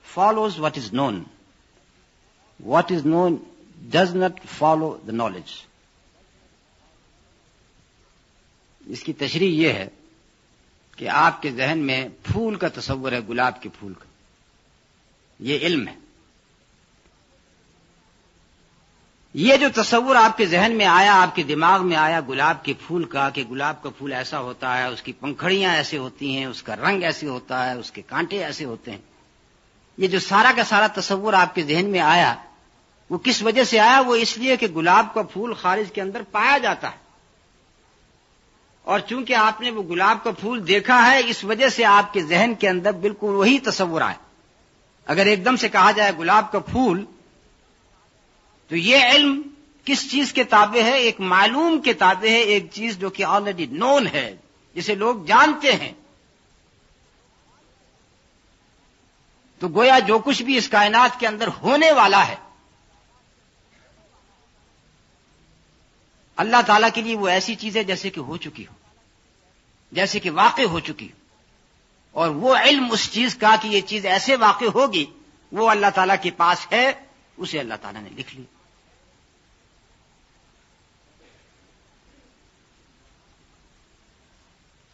follows what is known. What is known does not follow the knowledge. اس کی تشریح یہ ہے کہ آپ کے ذہن میں پھول کا تصور ہے، گلاب کے پھول کا، یہ علم ہے. یہ جو تصور آپ کے ذہن میں آیا، آپ کے دماغ میں آیا گلاب کے پھول کا، کہ گلاب کا پھول ایسا ہوتا ہے، اس کی پنکھڑیاں ایسے ہوتی ہیں، اس کا رنگ ایسے ہوتا ہے، اس کے کانٹے ایسے ہوتے ہیں، یہ جو سارا کا سارا تصور آپ کے ذہن میں آیا، وہ کس وجہ سے آیا؟ وہ اس لیے کہ گلاب کا پھول خارج کے اندر پایا جاتا ہے، اور چونکہ آپ نے وہ گلاب کا پھول دیکھا ہے، اس وجہ سے آپ کے ذہن کے اندر بالکل وہی تصور آئے. اگر ایک دم سے کہا جائے گلاب کا پھول، تو یہ علم کس چیز کے تابع ہے؟ ایک معلوم کے تابع ہے، ایک چیز جو کہ آلریڈی نون ہے، جسے لوگ جانتے ہیں. تو گویا جو کچھ بھی اس کائنات کے اندر ہونے والا ہے، اللہ تعالیٰ کے لیے وہ ایسی چیز ہے جیسے کہ ہو چکی ہو، جیسے کہ واقع ہو چکی ہو، اور وہ علم اس چیز کا کہ یہ چیز ایسے واقع ہوگی، وہ اللہ تعالیٰ کے پاس ہے، اسے اللہ تعالیٰ نے لکھ لی.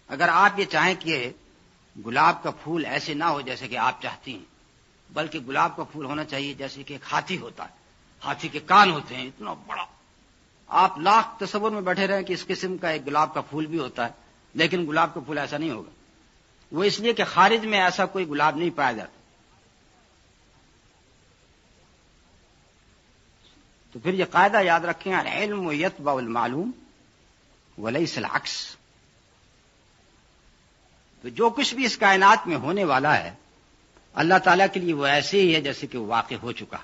اگر آپ یہ چاہیں کہ گلاب کا پھول ایسے نہ ہو جیسے کہ آپ چاہتی ہیں، بلکہ گلاب کا پھول ہونا چاہیے جیسے کہ ایک ہاتھی ہوتا ہے، ہاتھی کے کان ہوتے ہیں اتنا بڑا، آپ لاکھ تصور میں بیٹھے رہیں کہ اس قسم کا ایک گلاب کا پھول بھی ہوتا ہے، لیکن گلاب کا پھول ایسا نہیں ہوگا. وہ اس لیے کہ خارج میں ایسا کوئی گلاب نہیں پایا جاتا. تو پھر یہ قاعدہ یاد رکھیں، العلم یتبع المعلوم ولیس العکس. تو جو کچھ بھی اس کائنات میں ہونے والا ہے، اللہ تعالیٰ کے لیے وہ ایسے ہی ہے جیسے کہ وہ واقع ہو چکا.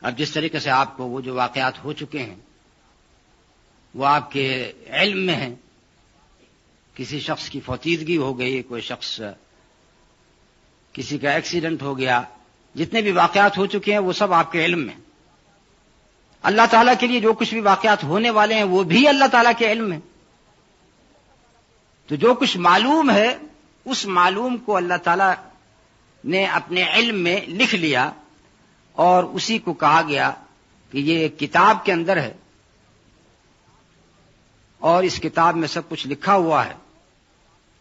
اب جس طریقے سے آپ کو وہ جو واقعات ہو چکے ہیں وہ آپ کے علم میں ہیں، کسی شخص کی فوتیدگی ہو گئی، کوئی شخص کسی کا ایکسیڈنٹ ہو گیا، جتنے بھی واقعات ہو چکے ہیں وہ سب آپ کے علم میں. اللہ تعالیٰ کے لیے جو کچھ بھی واقعات ہونے والے ہیں وہ بھی اللہ تعالیٰ کے علم میں. تو جو کچھ معلوم ہے اس معلوم کو اللہ تعالیٰ نے اپنے علم میں لکھ لیا، اور اسی کو کہا گیا کہ یہ ایک کتاب کے اندر ہے اور اس کتاب میں سب کچھ لکھا ہوا ہے.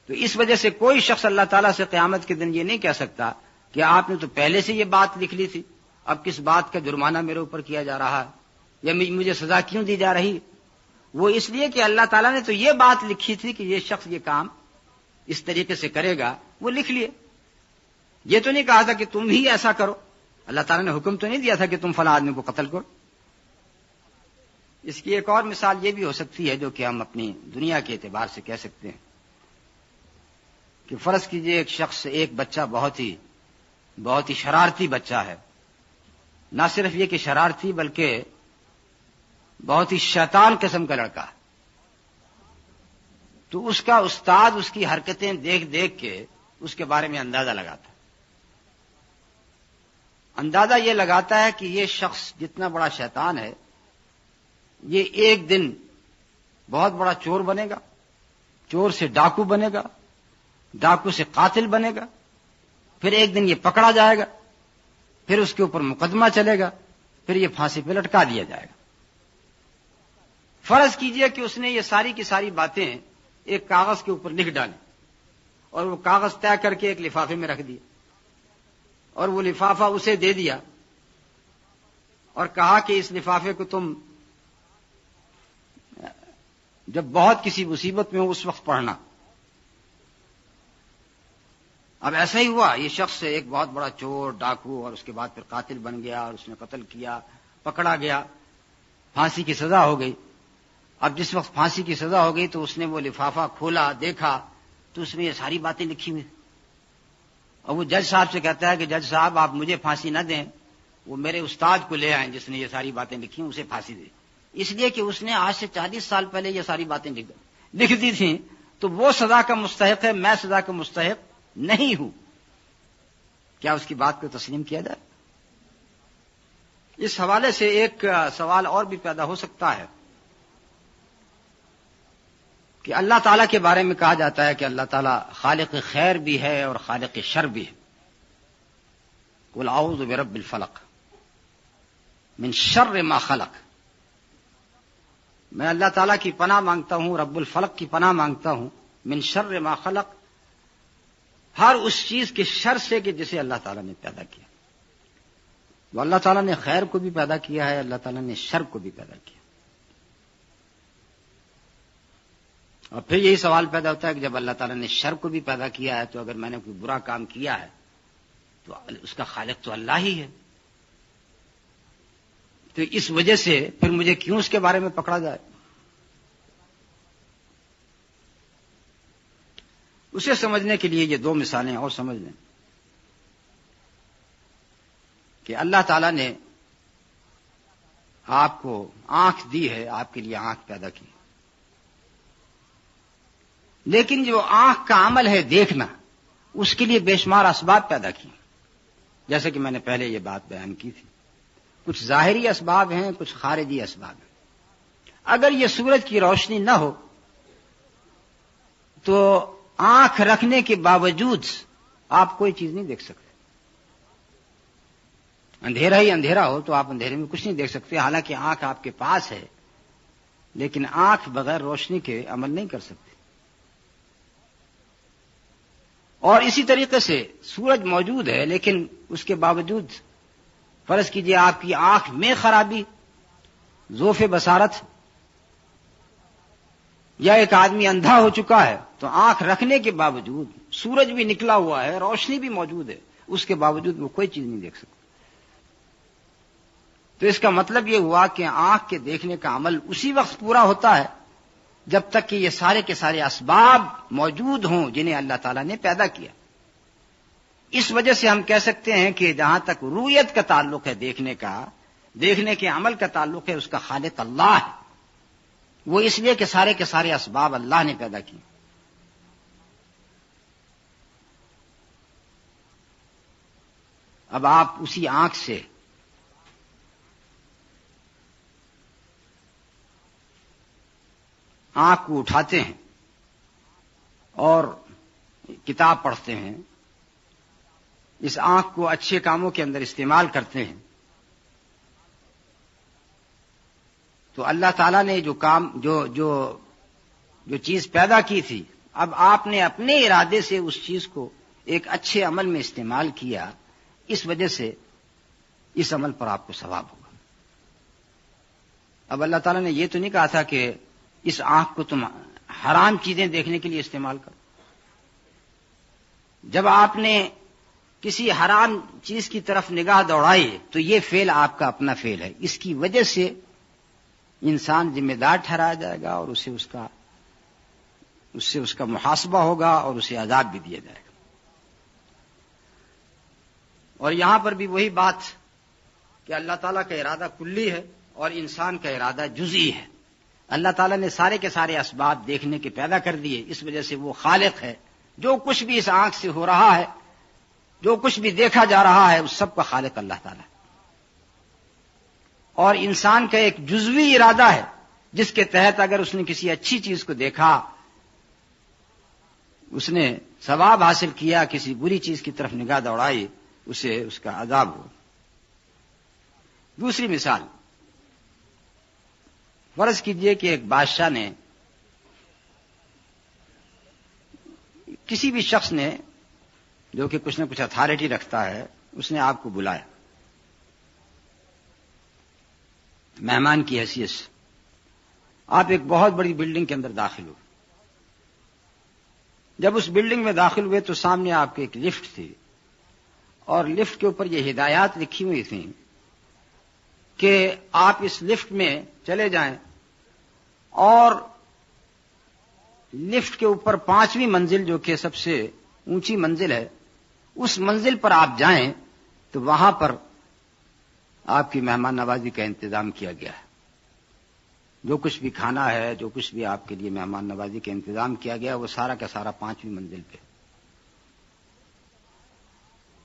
تو اس وجہ سے کوئی شخص اللہ تعالیٰ سے قیامت کے دن یہ نہیں کہہ سکتا کہ آپ نے تو پہلے سے یہ بات لکھ لی تھی، اب کس بات کا جرمانہ میرے اوپر کیا جا رہا ہے یا مجھے سزا کیوں دی جا رہی. وہ اس لیے کہ اللہ تعالیٰ نے تو یہ بات لکھی تھی کہ یہ شخص یہ کام اس طریقے سے کرے گا، وہ لکھ لیے. یہ تو نہیں کہا تھا کہ تم ہی ایسا کرو، اللہ تعالیٰ نے حکم تو نہیں دیا تھا کہ تم فلاں آدمی کو قتل کرو. اس کی ایک اور مثال یہ بھی ہو سکتی ہے جو کہ ہم اپنی دنیا کے اعتبار سے کہہ سکتے ہیں کہ فرض کیجئے ایک شخص، ایک بچہ بہت ہی شرارتی بچہ ہے. نہ صرف یہ کہ شرارتی بلکہ بہت ہی شیطان قسم کا لڑکا ہے. تو اس کا استاد اس کی حرکتیں دیکھ دیکھ کے اس کے بارے میں اندازہ لگاتا ہے. اندازہ یہ لگاتا ہے کہ یہ شخص جتنا بڑا شیطان ہے یہ ایک دن بہت بڑا چور بنے گا، چور سے ڈاکو بنے گا، ڈاکو سے قاتل بنے گا، پھر ایک دن یہ پکڑا جائے گا، پھر اس کے اوپر مقدمہ چلے گا، پھر یہ پھانسی پہ لٹکا دیا جائے گا۔ فرض کیجئے کہ اس نے یہ ساری کی ساری باتیں ایک کاغذ کے اوپر لکھ ڈالی اور وہ کاغذ طے کر کے ایک لفافے میں رکھ دیا اور وہ لفافہ اسے دے دیا اور کہا کہ اس لفافے کو تم جب بہت کسی مصیبت میں ہو اس وقت پڑھنا۔ اب ایسا ہی ہوا، یہ شخص ایک بہت بڑا چور ڈاکو اور اس کے بعد پھر قاتل بن گیا اور اس نے قتل کیا، پکڑا گیا، پھانسی کی سزا ہو گئی۔ اب جس وقت پھانسی کی سزا ہو گئی تو اس نے وہ لفافہ کھولا، دیکھا تو اس میں یہ ساری باتیں لکھی ہوئی، اور وہ جج صاحب سے کہتا ہے کہ جج صاحب آپ مجھے پھانسی نہ دیں، وہ میرے استاد کو لے آئیں جس نے یہ ساری باتیں لکھی ہیں، اسے پھانسی دے، اس لیے کہ اس نے آج سے 40 سال پہلے یہ ساری باتیں لکھ دی تھیں، تو وہ سزا کا مستحق ہے، میں سزا کا مستحق نہیں ہوں۔ کیا اس کی بات کو تسلیم کیا جائے؟ اس حوالے سے ایک سوال اور بھی پیدا ہو سکتا ہے کہ اللہ تعالیٰ کے بارے میں کہا جاتا ہے کہ اللہ تعالیٰ خالق خیر بھی ہے اور خالق شر بھی ہے۔ قل اعوذ برب الفلق من شر ما خلق، میں اللہ تعالیٰ کی پناہ مانگتا ہوں، رب الفلق کی پناہ مانگتا ہوں، من شر ما خلق، ہر اس چیز کے شر سے کہ جسے اللہ تعالیٰ نے پیدا کیا۔ وہ اللہ تعالیٰ نے خیر کو بھی پیدا کیا ہے، اللہ تعالیٰ نے شر کو بھی پیدا کیا۔ اور پھر یہی سوال پیدا ہوتا ہے کہ جب اللہ تعالیٰ نے شر کو بھی پیدا کیا ہے تو اگر میں نے کوئی برا کام کیا ہے تو اس کا خالق تو اللہ ہی ہے، تو اس وجہ سے پھر مجھے کیوں اس کے بارے میں پکڑا جائے؟ اسے سمجھنے کے لیے یہ دو مثالیں اور سمجھ لیں کہ اللہ تعالیٰ نے آپ کو آنکھ دی ہے، آپ کے لیے آنکھ پیدا کی، لیکن جو آنکھ کا عمل ہے دیکھنا، اس کے لیے بے شمار اسباب پیدا کیے، جیسے کہ میں نے پہلے یہ بات بیان کی تھی، کچھ ظاہری اسباب ہیں، کچھ خارجی اسباب ہیں۔ اگر یہ سورج کی روشنی نہ ہو تو آنکھ رکھنے کے باوجود آپ کوئی چیز نہیں دیکھ سکتے، اندھیرا ہی اندھیرا ہو تو آپ اندھیرے میں کچھ نہیں دیکھ سکتے، حالانکہ آنکھ آپ کے پاس ہے، لیکن آنکھ بغیر روشنی کے عمل نہیں کر سکتی۔ اور اسی طریقے سے سورج موجود ہے لیکن اس کے باوجود فرض کیجئے آپ کی آنکھ میں خرابی، ضعف بصارت، یا ایک آدمی اندھا ہو چکا ہے تو آنکھ رکھنے کے باوجود، سورج بھی نکلا ہوا ہے، روشنی بھی موجود ہے، اس کے باوجود وہ کوئی چیز نہیں دیکھ سکتا۔ تو اس کا مطلب یہ ہوا کہ آنکھ کے دیکھنے کا عمل اسی وقت پورا ہوتا ہے جب تک کہ یہ سارے کے سارے اسباب موجود ہوں جنہیں اللہ تعالیٰ نے پیدا کیا۔ اس وجہ سے ہم کہہ سکتے ہیں کہ جہاں تک رؤیت کا تعلق ہے، دیکھنے کے عمل کا تعلق ہے، اس کا خالق اللہ ہے، وہ اس لیے کہ سارے کے سارے اسباب اللہ نے پیدا کیے۔ اب آپ اسی آنکھ سے آنکھ کو اٹھاتے ہیں اور کتاب پڑھتے ہیں، اس آنکھ کو اچھے کاموں کے اندر استعمال کرتے ہیں، تو اللہ تعالیٰ نے جو کام جو چیز پیدا کی تھی، اب آپ نے اپنے ارادے سے اس چیز کو ایک اچھے عمل میں استعمال کیا، اس وجہ سے اس عمل پر آپ کو ثواب ہوگا۔ اب اللہ تعالیٰ نے یہ تو نہیں کہا تھا کہ اس آنکھ کو تم حرام چیزیں دیکھنے کے لیے استعمال کرو۔ جب آپ نے کسی حرام چیز کی طرف نگاہ دوڑائی تو یہ فعل آپ کا اپنا فعل ہے، اس کی وجہ سے انسان ذمہ دار ٹھہرایا جائے گا اور اسے اس کا محاسبہ ہوگا اور اسے عذاب بھی دیا جائے گا۔ اور یہاں پر بھی وہی بات کہ اللہ تعالیٰ کا ارادہ کلی ہے اور انسان کا ارادہ جزئی ہے۔ اللہ تعالیٰ نے سارے کے سارے اسباب دیکھنے کے پیدا کر دیے، اس وجہ سے وہ خالق ہے۔ جو کچھ بھی اس آنکھ سے ہو رہا ہے، جو کچھ بھی دیکھا جا رہا ہے، اس سب کا خالق اللہ تعالیٰ ہے۔ اور انسان کا ایک جزوی ارادہ ہے جس کے تحت اگر اس نے کسی اچھی چیز کو دیکھا اس نے ثواب حاصل کیا، کسی بری چیز کی طرف نگاہ دوڑائی، اسے اس کا عذاب ہو۔ دوسری مثال، فرض کیجئے کہ ایک بادشاہ نے، کسی بھی شخص نے جو کہ کچھ نہ کچھ اتھارٹی رکھتا ہے، اس نے آپ کو بلایا مہمان کی حیثیت سے۔ آپ ایک بہت بڑی بلڈنگ کے اندر داخل ہوئے۔ جب اس بلڈنگ میں داخل ہوئے تو سامنے آپ کے ایک لفٹ تھی، اور لفٹ کے اوپر یہ ہدایات لکھی ہوئی تھیں کہ آپ اس لفٹ میں چلے جائیں اور لفٹ کے اوپر 5ویں منزل جو کہ سب سے اونچی منزل ہے، اس منزل پر آپ جائیں تو وہاں پر آپ کی مہمان نوازی کا انتظام کیا گیا ہے۔ جو کچھ بھی کھانا ہے، جو کچھ بھی آپ کے لیے مہمان نوازی کا انتظام کیا گیا، وہ سارا کا سارا 5ویں منزل پہ۔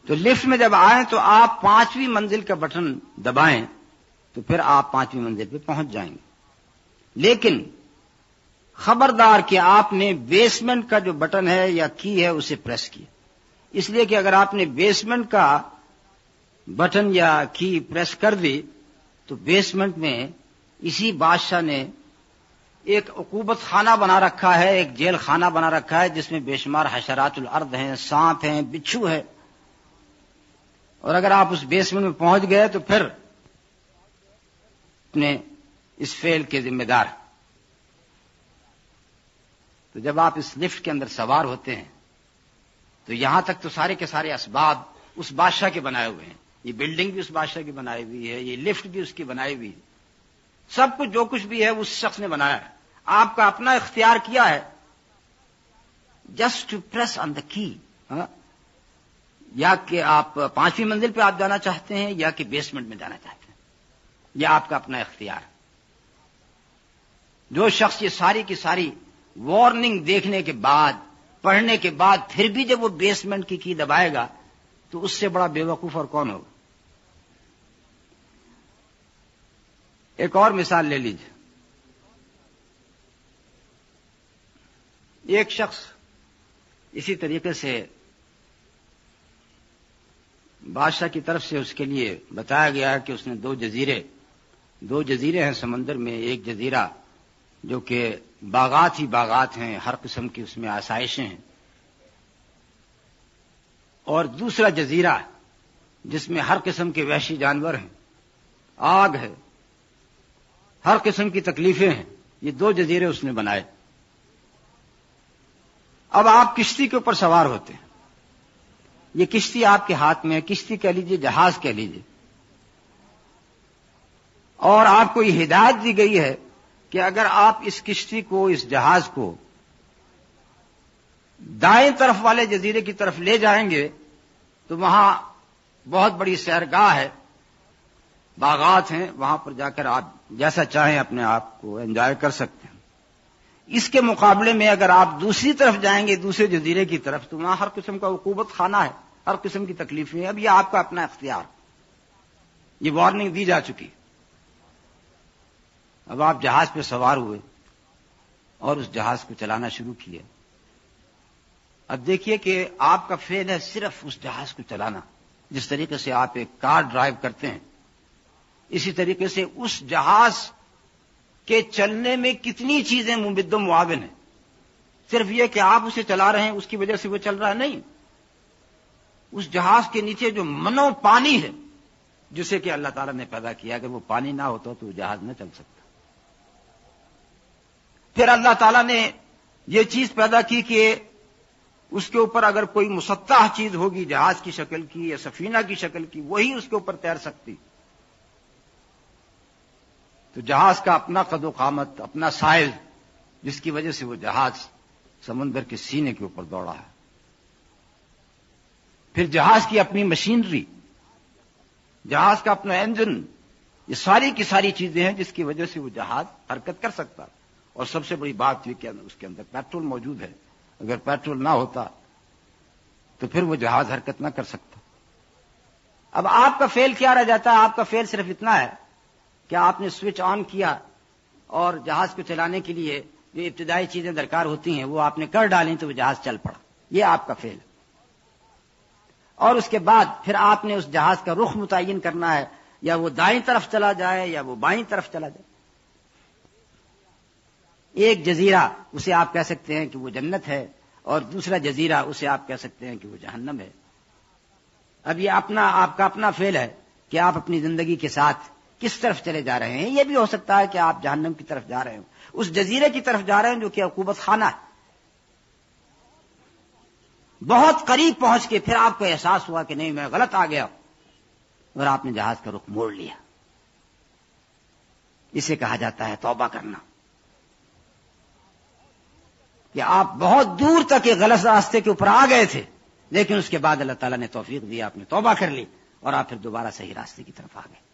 تو لفٹ میں جب آئیں تو آپ 5ویں منزل کا بٹن دبائیں تو پھر آپ 5ویں منزل پہ پہنچ جائیں گے۔ لیکن خبردار کہ آپ نے بیسمنٹ کا جو بٹن ہے یا کی ہے اسے پریس کیا، اس لیے کہ اگر آپ نے بیسمنٹ کا بٹن یا کی پریس کر دی تو بیسمنٹ میں اسی بادشاہ نے ایک عقوبت خانہ بنا رکھا ہے، ایک جیل خانہ بنا رکھا ہے، جس میں بے شمار حشرات الارض ہیں، سانپ ہیں، بچھو ہے، اور اگر آپ اس بیسمنٹ میں پہنچ گئے تو پھر اپنے اس فعل کے ذمہ دار۔ تو جب آپ اس لفٹ کے اندر سوار ہوتے ہیں تو یہاں تک تو سارے کے سارے اسباب اس بادشاہ کے بنائے ہوئے ہیں، یہ بلڈنگ بھی اس بادشاہ کی بنائی ہوئی ہے، یہ لفٹ بھی اس کی بنائی ہوئی ہے، سب کچھ جو کچھ بھی ہے اس شخص نے بنایا ہے۔ آپ کا اپنا اختیار کیا ہے، جسٹ ٹو پریس آن دا کی، یا کہ آپ 5ویں منزل پہ آپ جانا چاہتے ہیں یا کہ بیسمنٹ میں جانا چاہتے ہیں، یہ آپ کا اپنا اختیار۔ جو شخص یہ ساری کی ساری وارننگ دیکھنے کے بعد، پڑھنے کے بعد پھر بھی جب وہ بیسمنٹ کی دبائے گا تو اس سے بڑا بے وقوف اور کون ہوگا؟ ایک اور مثال لے لیجیے۔ ایک شخص اسی طریقے سے بادشاہ کی طرف سے اس کے لیے بتایا گیا کہ اس نے دو جزیرے ہیں سمندر میں، ایک جزیرہ جو کہ باغات ہی باغات ہیں، ہر قسم کی اس میں آسائشیں ہیں، اور دوسرا جزیرہ جس میں ہر قسم کے وحشی جانور ہیں، آگ ہے، ہر قسم کی تکلیفیں ہیں۔ یہ دو جزیرے اس نے بنائے۔ اب آپ کشتی کے اوپر سوار ہوتے ہیں، یہ کشتی آپ کے ہاتھ میں ہے، کشتی کہہ لیجیے، جہاز کہہ لیجیے، اور آپ کو یہ ہدایت دی گئی ہے کہ اگر آپ اس کشتی کو، اس جہاز کو دائیں طرف والے جزیرے کی طرف لے جائیں گے تو وہاں بہت بڑی سیرگاہ ہے، باغات ہیں، وہاں پر جا کر آپ جیسا چاہیں اپنے آپ کو انجوائے کر سکتے ہیں۔ اس کے مقابلے میں اگر آپ دوسری طرف جائیں گے، دوسرے جزیرے کی طرف، تو وہاں ہر قسم کا عقوبت خانہ ہے، ہر قسم کی تکلیفیں ہیں۔ اب یہ آپ کا اپنا اختیار، یہ وارننگ دی جا چکی۔ اب آپ جہاز پہ سوار ہوئے اور اس جہاز کو چلانا شروع کیا۔ اب دیکھیے کہ آپ کا فعل ہے صرف اس جہاز کو چلانا، جس طریقے سے آپ ایک کار ڈرائیو کرتے ہیں، اسی طریقے سے اس جہاز کے چلنے میں کتنی چیزیں ممد و معاون ہیں۔ صرف یہ کہ آپ اسے چلا رہے ہیں اس کی وجہ سے وہ چل رہا ہے، نہیں، اس جہاز کے نیچے جو منو پانی ہے جسے کہ اللہ تعالیٰ نے پیدا کیا، اگر وہ پانی نہ ہوتا تو وہ جہاز نہ چل سکتا۔ پھر اللہ تعالیٰ نے یہ چیز پیدا کی کہ اس کے اوپر اگر کوئی مسطح چیز ہوگی جہاز کی شکل کی یا سفینہ کی شکل کی، وہی اس کے اوپر تیر سکتی۔ تو جہاز کا اپنا قد و قامت، اپنا سائز، جس کی وجہ سے وہ جہاز سمندر کے سینے کے اوپر دوڑا ہے۔ پھر جہاز کی اپنی مشینری، جہاز کا اپنا انجن، یہ ساری کی ساری چیزیں ہیں جس کی وجہ سے وہ جہاز حرکت کر سکتا۔ اور سب سے بڑی بات یہ کہ اس کے اندر پیٹرول موجود ہے، اگر پیٹرول نہ ہوتا تو پھر وہ جہاز حرکت نہ کر سکتا۔ اب آپ کا فعل کیا رہ جاتا ہے؟ آپ کا فعل صرف اتنا ہے کہ آپ نے سوئچ آن کیا اور جہاز کو چلانے کے لیے جو ابتدائی چیزیں درکار ہوتی ہیں وہ آپ نے کر ڈالیں تو وہ جہاز چل پڑا. یہ آپ کا فعل ہے. اور اس کے بعد پھر آپ نے اس جہاز کا رخ متعین کرنا ہے، یا وہ دائیں طرف چلا جائے یا وہ بائیں طرف چلا جائے. ایک جزیرہ اسے آپ کہہ سکتے ہیں کہ وہ جنت ہے، اور دوسرا جزیرہ اسے آپ کہہ سکتے ہیں کہ وہ جہنم ہے. اب یہ آپ کا اپنا فعل ہے کہ آپ اپنی زندگی کے ساتھ کس طرف چلے جا رہے ہیں. یہ بھی ہو سکتا ہے کہ آپ جہنم کی طرف جا رہے ہوں، اس جزیرے کی طرف جا رہے ہیں جو کہ عقوبت خانہ ہے. بہت قریب پہنچ کے پھر آپ کو احساس ہوا کہ نہیں میں غلط آ گیا، اور آپ نے جہاز کا رخ موڑ لیا. اسے کہا جاتا ہے توبہ کرنا، کہ آپ بہت دور تک ایک غلط راستے کے اوپر آ گئے تھے، لیکن اس کے بعد اللہ تعالیٰ نے توفیق دی، آپ نے توبہ کر لی اور آپ پھر دوبارہ صحیح راستے کی طرف آ گئے.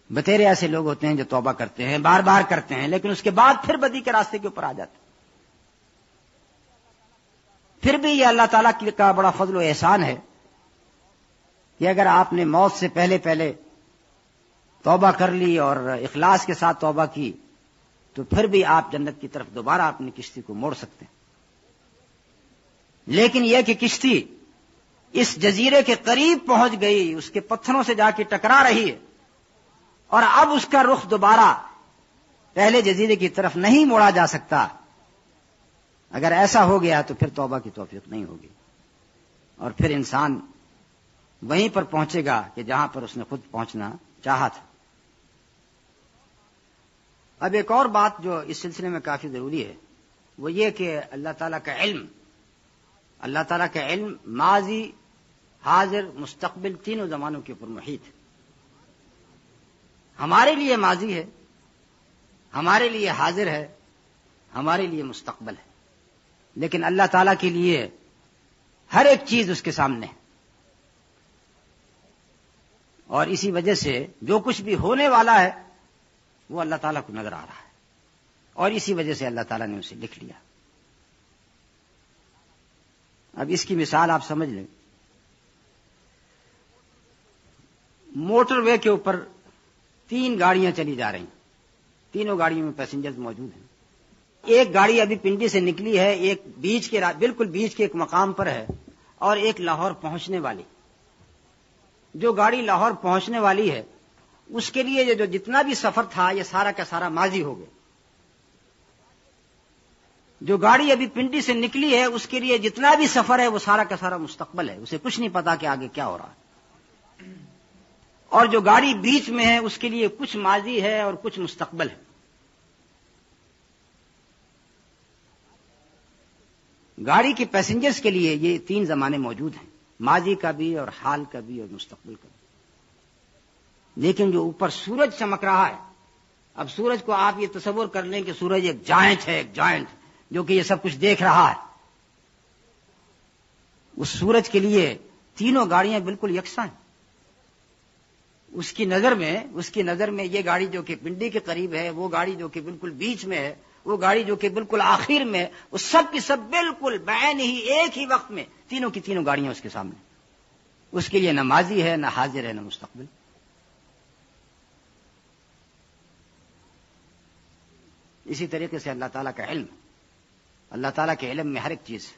بتیرے ایسے لوگ ہوتے ہیں جو توبہ کرتے ہیں، بار بار کرتے ہیں، لیکن اس کے بعد پھر بدی کے راستے کے اوپر آ جاتے ہیں. پھر بھی یہ اللہ تعالیٰ کا بڑا فضل و احسان ہے کہ اگر آپ نے موت سے پہلے توبہ کر لی اور اخلاص کے ساتھ توبہ کی تو پھر بھی آپ جنت کی طرف دوبارہ اپنی کشتی کو موڑ سکتے ہیں. لیکن یہ کہ کشتی اس جزیرے کے قریب پہنچ گئی، اس کے پتھروں سے جا کے ٹکرا رہی ہے، اور اب اس کا رخ دوبارہ پہلے جزیرے کی طرف نہیں موڑا جا سکتا. اگر ایسا ہو گیا تو پھر توبہ کی توفیق نہیں ہوگی، اور پھر انسان وہیں پر پہنچے گا کہ جہاں پر اس نے خود پہنچنا چاہا تھا. اب ایک اور بات جو اس سلسلے میں کافی ضروری ہے وہ یہ کہ اللہ تعالیٰ کا علم ماضی، حاضر، مستقبل تینوں زمانوں کے اوپر محیط ہے. ہمارے لیے ماضی ہے، ہمارے لیے حاضر ہے، ہمارے لیے مستقبل ہے، لیکن اللہ تعالیٰ کے لیے ہر ایک چیز اس کے سامنے ہے. اور اسی وجہ سے جو کچھ بھی ہونے والا ہے وہ اللہ تعالیٰ کو نظر آ رہا ہے، اور اسی وجہ سے اللہ تعالیٰ نے اسے لکھ لیا. اب اس کی مثال آپ سمجھ لیں. موٹر وے کے اوپر 3 گاڑیاں چلی جا رہی ہیں، تینوں گاڑیوں میں پیسنجرز موجود ہیں. ایک گاڑی ابھی پنڈی سے نکلی ہے، ایک بالکل بیچ کے ایک مقام پر ہے، اور ایک لاہور پہنچنے والی. جو گاڑی لاہور پہنچنے والی ہے اس کے لیے جو جتنا بھی سفر تھا یہ سارا کا سارا ماضی ہو گیا. جو گاڑی ابھی پنڈی سے نکلی ہے اس کے لیے جتنا بھی سفر ہے وہ سارا کا سارا مستقبل ہے، اسے کچھ نہیں پتا کہ آگے کیا ہو رہا ہے. اور جو گاڑی بیچ میں ہے اس کے لیے کچھ ماضی ہے اور کچھ مستقبل ہے. گاڑی کے پیسنجرز کے لیے یہ 3 زمانے موجود ہیں، ماضی کا بھی اور حال کا بھی اور مستقبل کا بھی. لیکن جو اوپر سورج چمک رہا ہے، اب سورج کو آپ یہ تصور کر لیں کہ سورج ایک جائنٹ جو کہ یہ سب کچھ دیکھ رہا ہے. اس سورج کے لیے تینوں گاڑیاں بالکل یکساں ہیں. اس کی نظر میں یہ گاڑی جو کہ پنڈی کے قریب ہے، وہ گاڑی جو کہ بالکل بیچ میں ہے، وہ گاڑی جو کہ بالکل آخر میں، وہ سب کی سب بالکل بعین ہی ایک ہی وقت میں تینوں کی تینوں گاڑیاں اس کے سامنے. اس کے لیے نہ ماضی ہے، نہ حاضر ہے، نہ مستقبل. اسی طریقے سے اللہ تعالیٰ کا علم، اللہ تعالیٰ کے علم میں ہر ایک چیز.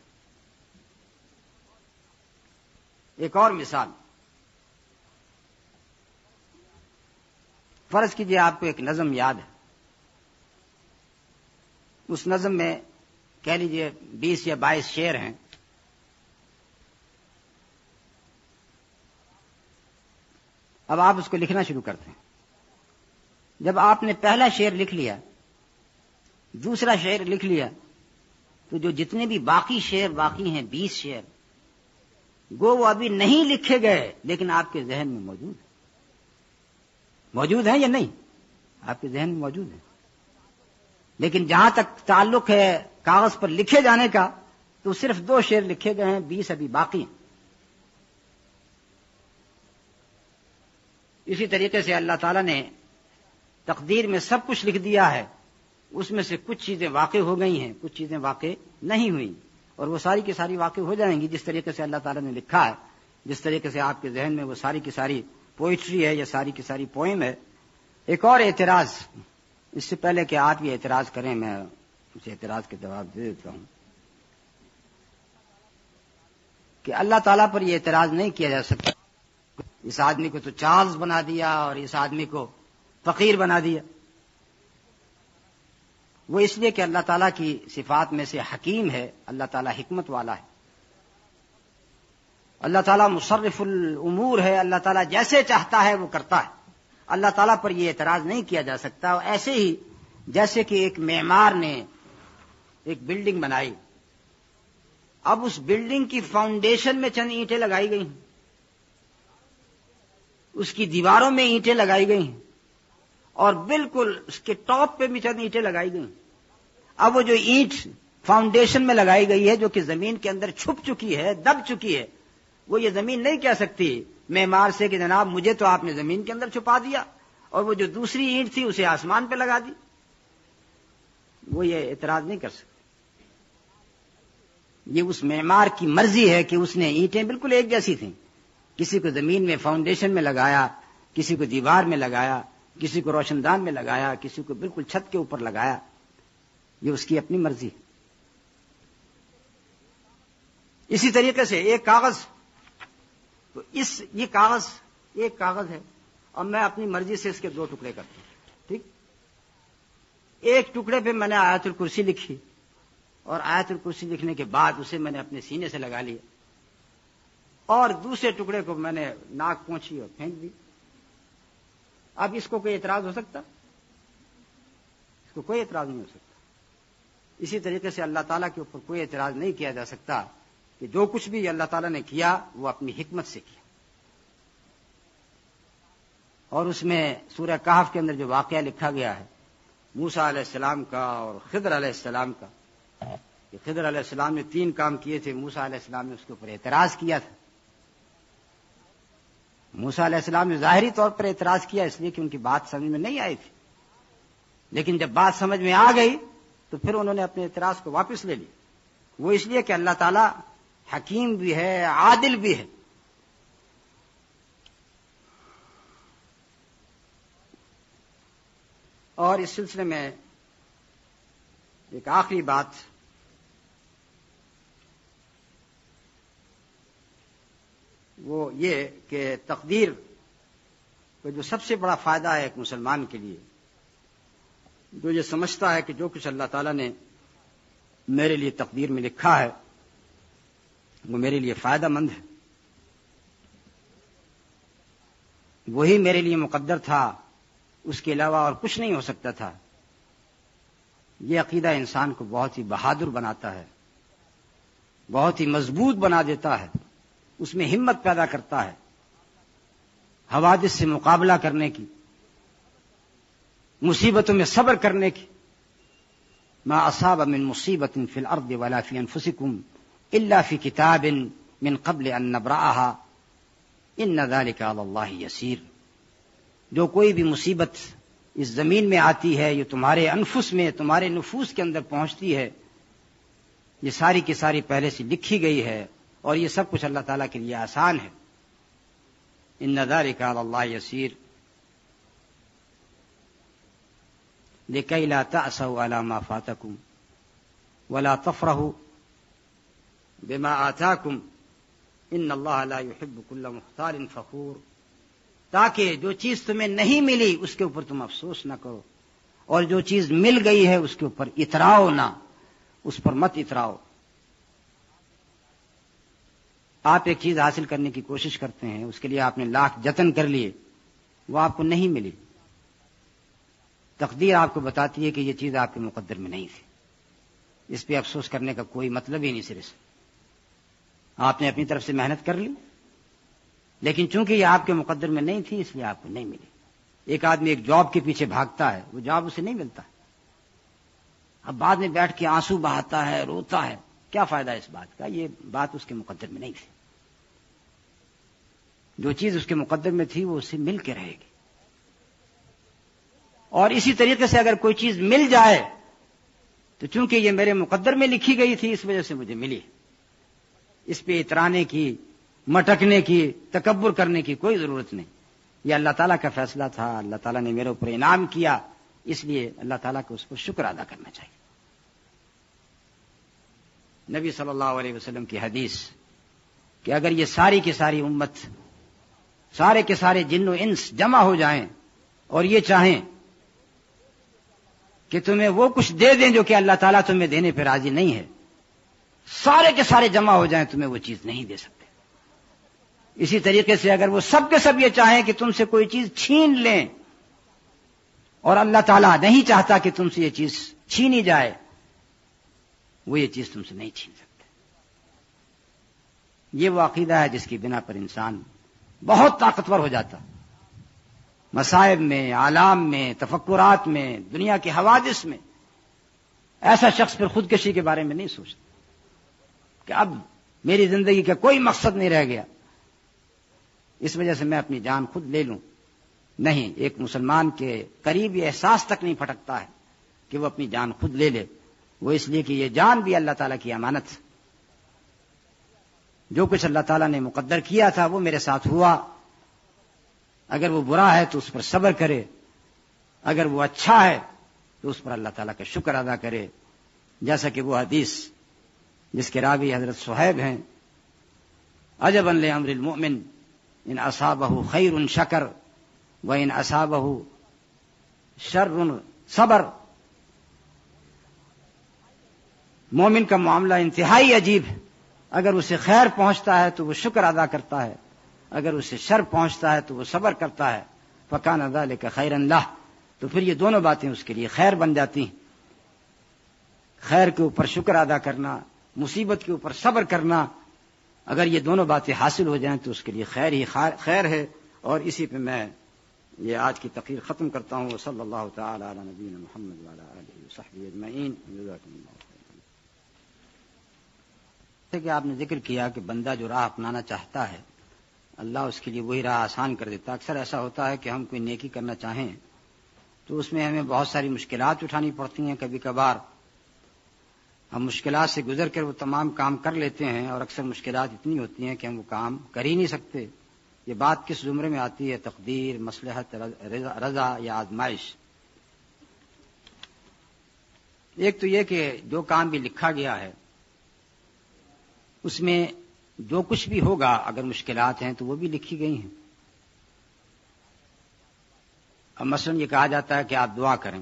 ایک اور مثال، فرض کیجئے آپ کو ایک نظم یاد ہے. اس نظم میں کہہ لیجئے 20 یا 22 شعر ہیں. اب آپ اس کو لکھنا شروع کرتے ہیں. جب آپ نے پہلا شعر لکھ لیا، دوسرا شعر لکھ لیا، تو جو جتنے بھی باقی شعر باقی ہیں 20 شعر گو وہ ابھی نہیں لکھے گئے لیکن آپ کے ذہن میں موجود ہیں یا نہیں؟ آپ کے ذہن میں موجود ہیں. لیکن جہاں تک تعلق ہے کاغذ پر لکھے جانے کا تو صرف 2 شعر لکھے گئے ہیں، 20 ابھی باقی ہیں. اسی طریقے سے اللہ تعالیٰ نے تقدیر میں سب کچھ لکھ دیا ہے. اس میں سے کچھ چیزیں واقع ہو گئی ہیں، کچھ چیزیں واقع نہیں ہوئی، اور وہ ساری کی ساری واقع ہو جائیں گی جس طریقے سے اللہ تعالیٰ نے لکھا ہے. جس طریقے سے آپ کے ذہن میں وہ ساری کی ساری پوئٹری ہے یا ساری کی ساری پوئم ہے. ایک اور اعتراض، اس سے پہلے کہ آپ یہ اعتراض کریں میں اس اعتراض کے جواب دے دیتا ہوں کہ اللہ تعالیٰ پر یہ اعتراض نہیں کیا جا سکتا اس آدمی کو تو چارلز بنا دیا اور اس آدمی کو فقیر بنا دیا. وہ اس لیے کہ اللہ تعالیٰ کی صفات میں سے حکیم ہے، اللہ تعالیٰ حکمت والا ہے، اللہ تعالیٰ مصرف الامور ہے، اللہ تعالیٰ جیسے چاہتا ہے وہ کرتا ہے. اللہ تعالیٰ پر یہ اعتراض نہیں کیا جا سکتا. ایسے ہی جیسے کہ ایک معمار نے ایک بلڈنگ بنائی، اب اس بلڈنگ کی فاؤنڈیشن میں چند اینٹیں لگائی گئی ہیں، اس کی دیواروں میں اینٹیں لگائی گئی ہیں، اور بالکل اس کے ٹاپ پہ بھی چند اینٹیں لگائی گئی ہیں. اب وہ جو اینٹ فاؤنڈیشن میں لگائی گئی ہے جو کہ زمین کے اندر چھپ چکی ہے، دب چکی ہے، وہ یہ زمین نہیں کہہ سکتی معمار سے کہ جناب مجھے تو آپ نے زمین کے اندر چھپا دیا اور وہ جو دوسری اینٹ تھی اسے آسمان پہ لگا دی. وہ یہ اعتراض نہیں کر سکتے. یہ اس معمار کی مرضی ہے کہ اس نے اینٹیں بالکل ایک جیسی تھیں، کسی کو زمین میں فاؤنڈیشن میں لگایا، کسی کو دیوار میں لگایا، کسی کو روشن دان میں لگایا، کسی کو بالکل چھت کے اوپر لگایا. یہ اس کی اپنی مرضی ہے. اسی طریقے سے ایک کاغذ، تو یہ کاغذ ایک کاغذ ہے اور میں اپنی مرضی سے اس کے دو ٹکڑے کرتا ہوں. ٹھیک، ایک ٹکڑے پہ میں نے آیت الکرسی لکھی اور آیت الکرسی لکھنے کے بعد اسے میں نے اپنے سینے سے لگا لیا، اور دوسرے ٹکڑے کو میں نے ناک پہنچی اور پھینک دی. اب اس کو کوئی اعتراض ہو سکتا؟ اس کو کوئی اعتراض نہیں ہو سکتا. اسی طریقے سے اللہ تعالیٰ کے اوپر کوئی اعتراض نہیں کیا جا سکتا کہ جو کچھ بھی اللہ تعالیٰ نے کیا وہ اپنی حکمت سے کیا. اور اس میں سورہ کہف کے اندر جو واقعہ لکھا گیا ہے موسیٰ علیہ السلام کا اور خضر علیہ السلام کا، کہ خضر علیہ السلام نے 3 کام کیے تھے، موسیٰ علیہ السلام نے اس کے اوپر اعتراض کیا تھا. موسیٰ علیہ السلام نے ظاہری طور پر اعتراض کیا اس لیے کہ ان کی بات سمجھ میں نہیں آئی تھی، لیکن جب بات سمجھ میں آ گئی تو پھر انہوں نے اپنے اعتراض کو واپس لے لیا. وہ اس لیے کہ اللہ تعالیٰ حکیم بھی ہے، عادل بھی ہے. اور اس سلسلے میں ایک آخری بات، وہ یہ کہ تقدیر کا جو سب سے بڑا فائدہ ہے ایک مسلمان کے لیے، جو یہ سمجھتا ہے کہ جو کچھ اللہ تعالیٰ نے میرے لیے تقدیر میں لکھا ہے وہ میرے لیے فائدہ مند ہے، وہی میرے لیے مقدر تھا، اس کے علاوہ اور کچھ نہیں ہو سکتا تھا. یہ عقیدہ انسان کو بہت ہی بہادر بناتا ہے، بہت ہی مضبوط بنا دیتا ہے، اس میں ہمت پیدا کرتا ہے حوادث سے مقابلہ کرنے کی، مصیبتوں میں صبر کرنے کی. ما اصاب من مصیبت فی الارض ولا فی انفسکم الا فی کتاب من قبل ان نبرأها ان ذلک علی اللہ یسیر. جو کوئی بھی مصیبت اس زمین میں آتی ہے، یہ تمہارے انفس میں، تمہارے نفوس کے اندر پہنچتی ہے، یہ ساری کی ساری پہلے سے لکھی گئی ہے اور یہ سب کچھ اللہ تعالیٰ کے لیے آسان ہے. ان ذلک علی اللہ یسیر لکی لا تأسوا علی ما فاتکم ولا تفرحوا بما آتاکم ان اللہ لا يحب كل مختال فخور. تاکہ جو چیز تمہیں نہیں ملی اس کے اوپر تم افسوس نہ کرو، اور جو چیز مل گئی ہے اس کے اوپر اتراؤ نہ، اس پر مت اتراؤ. آپ ایک چیز حاصل کرنے کی کوشش کرتے ہیں، اس کے لیے آپ نے لاکھ جتن کر لیے، وہ آپ کو نہیں ملی، تقدیر آپ کو بتاتی ہے کہ یہ چیز آپ کے مقدر میں نہیں تھی. اس پہ افسوس کرنے کا کوئی مطلب ہی نہیں. صرف آپ نے اپنی طرف سے محنت کر لی، لیکن چونکہ یہ آپ کے مقدر میں نہیں تھی اس لیے آپ کو نہیں ملی. ایک آدمی ایک جاب کے پیچھے بھاگتا ہے، وہ جاب اسے نہیں ملتا، اب بعد میں بیٹھ کے آنسو بہاتا ہے، روتا ہے. کیا فائدہ اس بات کا؟ یہ بات اس کے مقدر میں نہیں تھی. جو چیز اس کے مقدر میں تھی وہ اسے مل کے رہے گی. اور اسی طریقے سے اگر کوئی چیز مل جائے تو چونکہ یہ میرے مقدر میں لکھی گئی تھی اس وجہ سے مجھے ملی، اس پہ اترانے کی، مٹکنے کی، تکبر کرنے کی کوئی ضرورت نہیں. یہ اللہ تعالیٰ کا فیصلہ تھا، اللہ تعالیٰ نے میرے اوپر انعام کیا، اس لیے اللہ تعالیٰ کو اس پر شکر ادا کرنا چاہیے۔ نبی صلی اللہ علیہ وسلم کی حدیث کہ اگر یہ ساری کی ساری امت، سارے کے سارے جن و انس جمع ہو جائیں اور یہ چاہیں کہ تمہیں وہ کچھ دے دیں جو کہ اللہ تعالیٰ تمہیں دینے پہ راضی نہیں ہے، سارے کے سارے جمع ہو جائیں تمہیں وہ چیز نہیں دے سکتے۔ اسی طریقے سے اگر وہ سب کے سب یہ چاہیں کہ تم سے کوئی چیز چھین لیں اور اللہ تعالیٰ نہیں چاہتا کہ تم سے یہ چیز چھینی جائے، وہ یہ چیز تم سے نہیں چھین سکتے۔ یہ وہ عقیدہ ہے جس کی بنا پر انسان بہت طاقتور ہو جاتا، مصائب میں، آلام میں، تفکرات میں، دنیا کے حوادث میں۔ ایسا شخص پھر خودکشی کے بارے میں نہیں سوچتا کہ اب میری زندگی کا کوئی مقصد نہیں رہ گیا، اس وجہ سے میں اپنی جان خود لے لوں۔ نہیں، ایک مسلمان کے قریب یہ احساس تک نہیں پھٹکتا ہے کہ وہ اپنی جان خود لے لے، وہ اس لیے کہ یہ جان بھی اللہ تعالیٰ کی امانت ہے۔ جو کچھ اللہ تعالیٰ نے مقدر کیا تھا وہ میرے ساتھ ہوا، اگر وہ برا ہے تو اس پر صبر کرے، اگر وہ اچھا ہے تو اس پر اللہ تعالیٰ کا شکر ادا کرے۔ جیسا کہ وہ حدیث جس کے راوی حضرت صہیب ہیں، عجبا لامر المؤمن ان اصابہ خیر شکر وان اصابہ شر صبر۔ مومن کا معاملہ انتہائی عجیب ہے، اگر اسے خیر پہنچتا ہے تو وہ شکر ادا کرتا ہے، اگر اسے شر پہنچتا ہے تو وہ صبر کرتا ہے۔ فکان ذلک خیرا لہ، تو پھر یہ دونوں باتیں اس کے لیے خیر بن جاتی ہیں۔ خیر کے اوپر شکر ادا کرنا، مصیبت کے اوپر صبر کرنا، اگر یہ دونوں باتیں حاصل ہو جائیں تو اس کے لیے خیر ہی خیر ہے۔ اور اسی پہ میں یہ آج کی تقریر ختم کرتا ہوں۔ صلی اللہ تعالی علی نبینا محمد وعلی آلہ وصحبہ اجمعین۔ جزاکم اللہ خیر۔ جیسے کہ آپ نے ذکر کیا کہ بندہ جو راہ اپنانا چاہتا ہے اللہ اس کے لیے وہی راہ آسان کر دیتا۔ اکثر ایسا ہوتا ہے کہ ہم کوئی نیکی کرنا چاہیں تو اس میں ہمیں بہت ساری مشکلات اٹھانی پڑتی ہیں، کبھی کبھار ہم مشکلات سے گزر کر وہ تمام کام کر لیتے ہیں، اور اکثر مشکلات اتنی ہوتی ہیں کہ ہم وہ کام کر ہی نہیں سکتے۔ یہ بات کس زمرے میں آتی ہے؟ تقدیر، مصلحت، رضا یا آزمائش۔ ایک تو یہ کہ جو کام بھی لکھا گیا ہے اس میں جو کچھ بھی ہوگا، اگر مشکلات ہیں تو وہ بھی لکھی گئی ہیں۔ اب مثلا یہ کہا جاتا ہے کہ آپ دعا کریں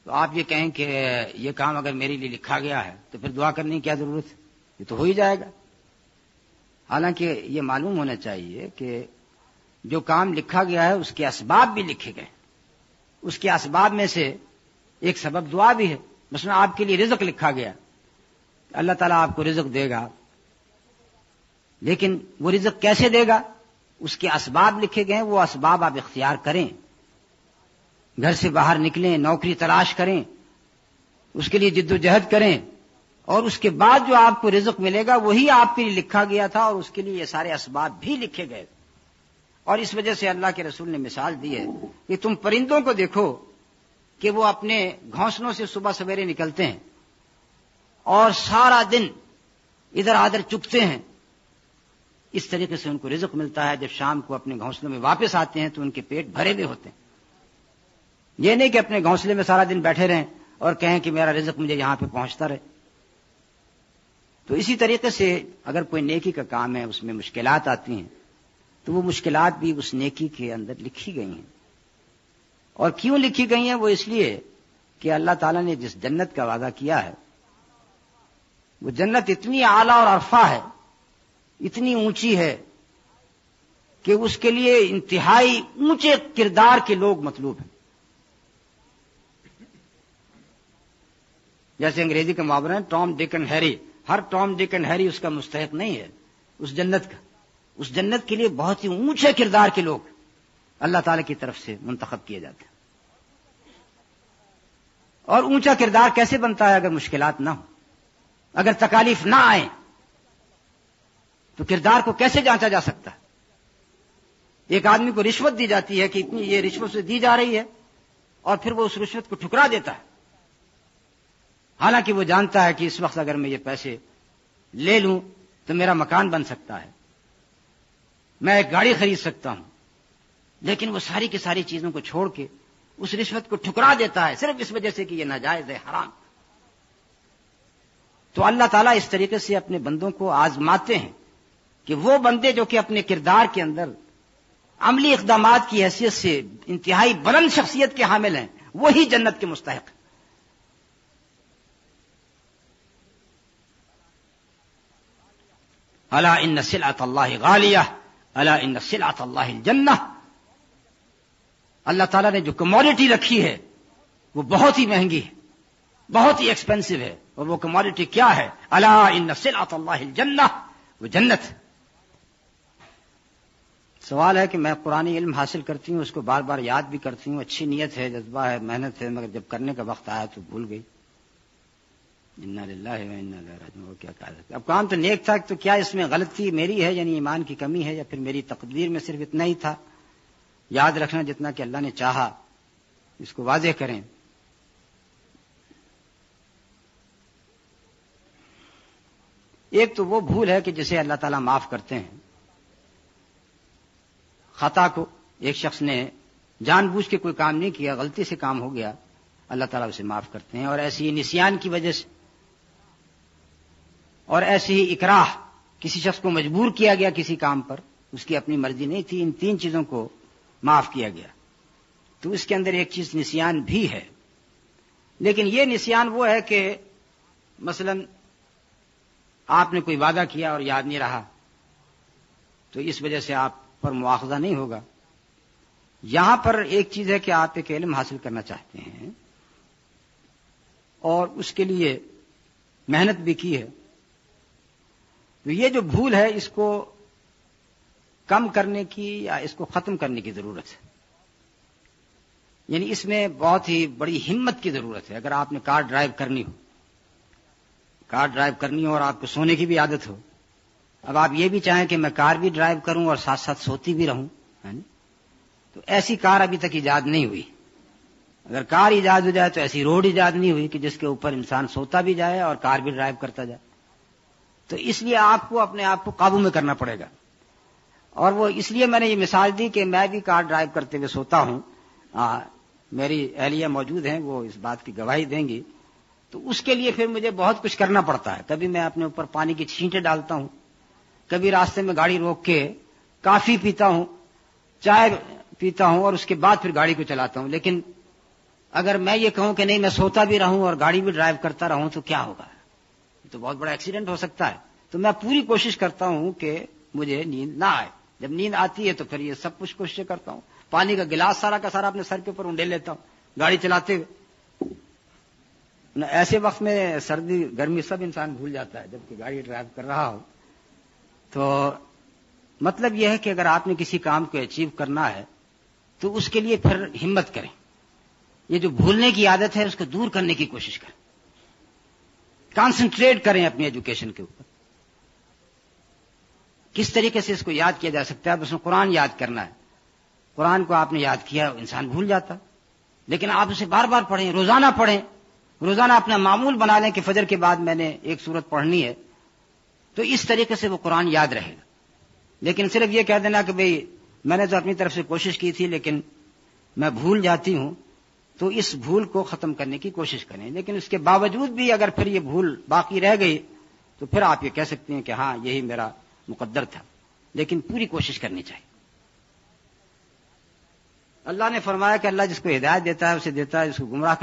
تو آپ یہ کہیں کہ یہ کام اگر میرے لیے لکھا گیا ہے تو پھر دعا کرنے کی کیا ضرورت ہے، یہ تو ہو ہی جائے گا۔ حالانکہ یہ معلوم ہونا چاہیے کہ جو کام لکھا گیا ہے اس کے اسباب بھی لکھے گئے، اس کے اسباب میں سے ایک سبب دعا بھی ہے۔ مثلا آپ کے لیے رزق لکھا گیا، اللہ تعالیٰ آپ کو رزق دے گا، لیکن وہ رزق کیسے دے گا؟ اس کے اسباب لکھے گئے، وہ اسباب آپ اختیار کریں، گھر سے باہر نکلیں، نوکری تلاش کریں، اس کے لیے جد و جہد کریں، اور اس کے بعد جو آپ کو رزق ملے گا وہی آپ کے لیے لکھا گیا تھا، اور اس کے لیے یہ سارے اسباب بھی لکھے گئے۔ اور اس وجہ سے اللہ کے رسول نے مثال دی ہے کہ تم پرندوں کو دیکھو کہ وہ اپنے گھونسلوں سے صبح سویرے نکلتے ہیں اور سارا دن ادھر ادھر چگتے ہیں، اس طریقے سے ان کو رزق ملتا ہے۔ جب شام کو اپنے گھونسلوں میں واپس آتے ہیں تو ان کے پیٹ بھرے ہوئے ہوتے ہیں۔ یہ نہیں کہ اپنے گھونسلے میں سارا دن بیٹھے رہیں اور کہیں کہ میرا رزق مجھے یہاں پہ پہنچتا رہے۔ تو اسی طریقے سے اگر کوئی نیکی کا کام ہے، اس میں مشکلات آتی ہیں تو وہ مشکلات بھی اس نیکی کے اندر لکھی گئی ہیں۔ اور کیوں لکھی گئی ہیں؟ وہ اس لیے کہ اللہ تعالیٰ نے جس جنت کا وعدہ کیا ہے وہ جنت اتنی اعلیٰ اور عرفہ ہے، اتنی اونچی ہے کہ اس کے لیے انتہائی اونچے کردار کے لوگ مطلوب ہیں۔ جیسے انگریزی کا محاورہ ہے ٹام ڈک اینڈ ہیری، ہر ٹام ڈک اینڈ ہیری اس کا مستحق نہیں ہے اس جنت کا۔ اس جنت کے لیے بہت ہی اونچے کردار کے لوگ اللہ تعالی کی طرف سے منتخب کیے جاتے ہیں۔ اور اونچا کردار کیسے بنتا ہے؟ اگر مشکلات نہ ہو، اگر تکالیف نہ آئیں تو کردار کو کیسے جانچا جا سکتا ہے؟ ایک آدمی کو رشوت دی جاتی ہے کہ اتنی یہ رشوت سے دی جا رہی ہے، اور پھر وہ اس رشوت کو ٹھکرا دیتا ہے، حالانکہ وہ جانتا ہے کہ اس وقت اگر میں یہ پیسے لے لوں تو میرا مکان بن سکتا ہے، میں ایک گاڑی خرید سکتا ہوں، لیکن وہ ساری کی ساری چیزوں کو چھوڑ کے اس رشوت کو ٹھکرا دیتا ہے صرف اس وجہ سے کہ یہ ناجائز ہے، حرام۔ تو اللہ تعالیٰ اس طریقے سے اپنے بندوں کو آزماتے ہیں کہ وہ بندے جو کہ اپنے کردار کے اندر عملی اقدامات کی حیثیت سے انتہائی بلند شخصیت کے حامل ہیں، وہی جنت کے مستحق ہیں۔ الا ان سلعۃ اللہ غالیہ الا ان سلعۃ اللہ الجنہ۔ اللہ تعالیٰ نے جو کموڈٹی رکھی ہے وہ بہت ہی مہنگی ہے، بہت ہی ایکسپینسو ہے، اور وہ کموڈٹی کیا ہے؟ الا ان سلعۃ اللہ الجنہ، وہ جنت۔ سوال ہے کہ میں قرآنی علم حاصل کرتی ہوں، اس کو بار بار یاد بھی کرتی ہوں، اچھی نیت ہے، جذبہ ہے، محنت ہے، مگر جب کرنے کا وقت آیا تو بھول گئی۔ انا للہ و انا الیہ راجعون۔ وہ کیا کہا سکتے؟ اب کام تو نیک تھا، تو کیا اس میں غلطی میری ہے، یعنی ایمان کی کمی ہے، یا پھر میری تقدیر میں صرف اتنا ہی تھا؟ یاد رکھنا جتنا کہ اللہ نے چاہا، اس کو واضح کریں۔ ایک تو وہ بھول ہے کہ جسے اللہ تعالیٰ معاف کرتے ہیں۔ خطا کو ایک شخص نے جان بوجھ کے کوئی کام نہیں کیا، غلطی سے کام ہو گیا، اللہ تعالیٰ اسے معاف کرتے ہیں۔ اور ایسی نسیان کی وجہ سے اور ایسی ہی اکراہ، کسی شخص کو مجبور کیا گیا کسی کام پر، اس کی اپنی مرضی نہیں تھی، ان تین چیزوں کو معاف کیا گیا۔ تو اس کے اندر ایک چیز نسیان بھی ہے، لیکن یہ نسیان وہ ہے کہ مثلا آپ نے کوئی وعدہ کیا اور یاد نہیں رہا، تو اس وجہ سے آپ پر مواخذہ نہیں ہوگا۔ یہاں پر ایک چیز ہے کہ آپ ایک علم حاصل کرنا چاہتے ہیں اور اس کے لیے محنت بھی کی ہے، تو یہ جو بھول ہے اس کو کم کرنے کی یا اس کو ختم کرنے کی ضرورت ہے۔ یعنی اس میں بہت ہی بڑی ہمت کی ضرورت ہے۔ اگر آپ نے کار ڈرائیو کرنی ہو اور آپ کو سونے کی بھی عادت ہو، اب آپ یہ بھی چاہیں کہ میں کار بھی ڈرائیو کروں اور ساتھ ساتھ سوتی بھی رہوں، تو ایسی کار ابھی تک ایجاد نہیں ہوئی۔ اگر کار ایجاد ہو جائے تو ایسی روڈ ایجاد نہیں ہوئی کہ جس کے اوپر انسان سوتا بھی جائے اور کار بھی ڈرائیو کرتا جائے۔ تو اس لیے آپ کو اپنے آپ کو قابو میں کرنا پڑے گا، اور وہ اس لیے میں نے یہ مثال دی کہ میں بھی کار ڈرائیو کرتے ہوئے سوتا ہوں، میری اہلیہ موجود ہیں، وہ اس بات کی گواہی دیں گی۔ تو اس کے لیے پھر مجھے بہت کچھ کرنا پڑتا ہے۔ کبھی میں اپنے اوپر پانی کی چھینٹیں ڈالتا ہوں، کبھی راستے میں گاڑی روک کے کافی پیتا ہوں، چائے پیتا ہوں، اور اس کے بعد پھر گاڑی کو چلاتا ہوں۔ لیکن اگر میں یہ کہوں کہ نہیں میں سوتا بھی رہوں اور گاڑی بھی ڈرائیو کرتا رہوں تو کیا ہوگا؟ تو بہت بڑا ایکسیڈنٹ ہو سکتا ہے۔ تو میں پوری کوشش کرتا ہوں کہ مجھے نیند نہ آئے۔ جب نیند آتی ہے تو پھر یہ سب کچھ کوششیں کرتا ہوں، پانی کا گلاس سارا کا سارا اپنے سر کے اوپر انڈیل لیتا ہوں گاڑی چلاتے ہوئے۔ ایسے وقت میں سردی گرمی سب انسان بھول جاتا ہے جبکہ گاڑی ڈرائیو کر رہا ہو۔ تو مطلب یہ ہے کہ اگر آپ نے کسی کام کو اچیو کرنا ہے تو اس کے لیے پھر ہمت کریں۔ یہ جو بھولنے کی عادت ہے اس کو دور کرنے کی کوشش کریں، کانسنٹریٹ کریں اپنی ایجوکیشن کے اوپر۔ کس طریقے سے اس کو یاد کیا جا سکتا ہے؟ بس قرآن یاد کرنا ہے۔ قرآن کو آپ نے یاد کیا، انسان بھول جاتا، لیکن آپ اسے بار بار پڑھیں، روزانہ پڑھیں، روزانہ اپنا معمول بنا لیں کہ فجر کے بعد میں نے ایک سورت پڑھنی ہے، تو اس طریقے سے وہ قرآن یاد رہے گا۔ لیکن صرف یہ کہہ دینا کہ بھئی میں نے تو اپنی طرف سے کوشش کی تھی لیکن میں بھول جاتی ہوں، تو اس بھول کو ختم کرنے کی کوشش کریں۔ لیکن اس کے باوجود بھی اگر پھر یہ بھول باقی رہ گئی تو پھر آپ یہ کہہ سکتے ہیں کہ ہاں یہی میرا مقدر تھا، لیکن پوری کوشش کرنی چاہیے۔ اللہ نے فرمایا کہ اللہ جس کو ہدایت دیتا ہے اسے دیتا ہے، جس کو گمراہ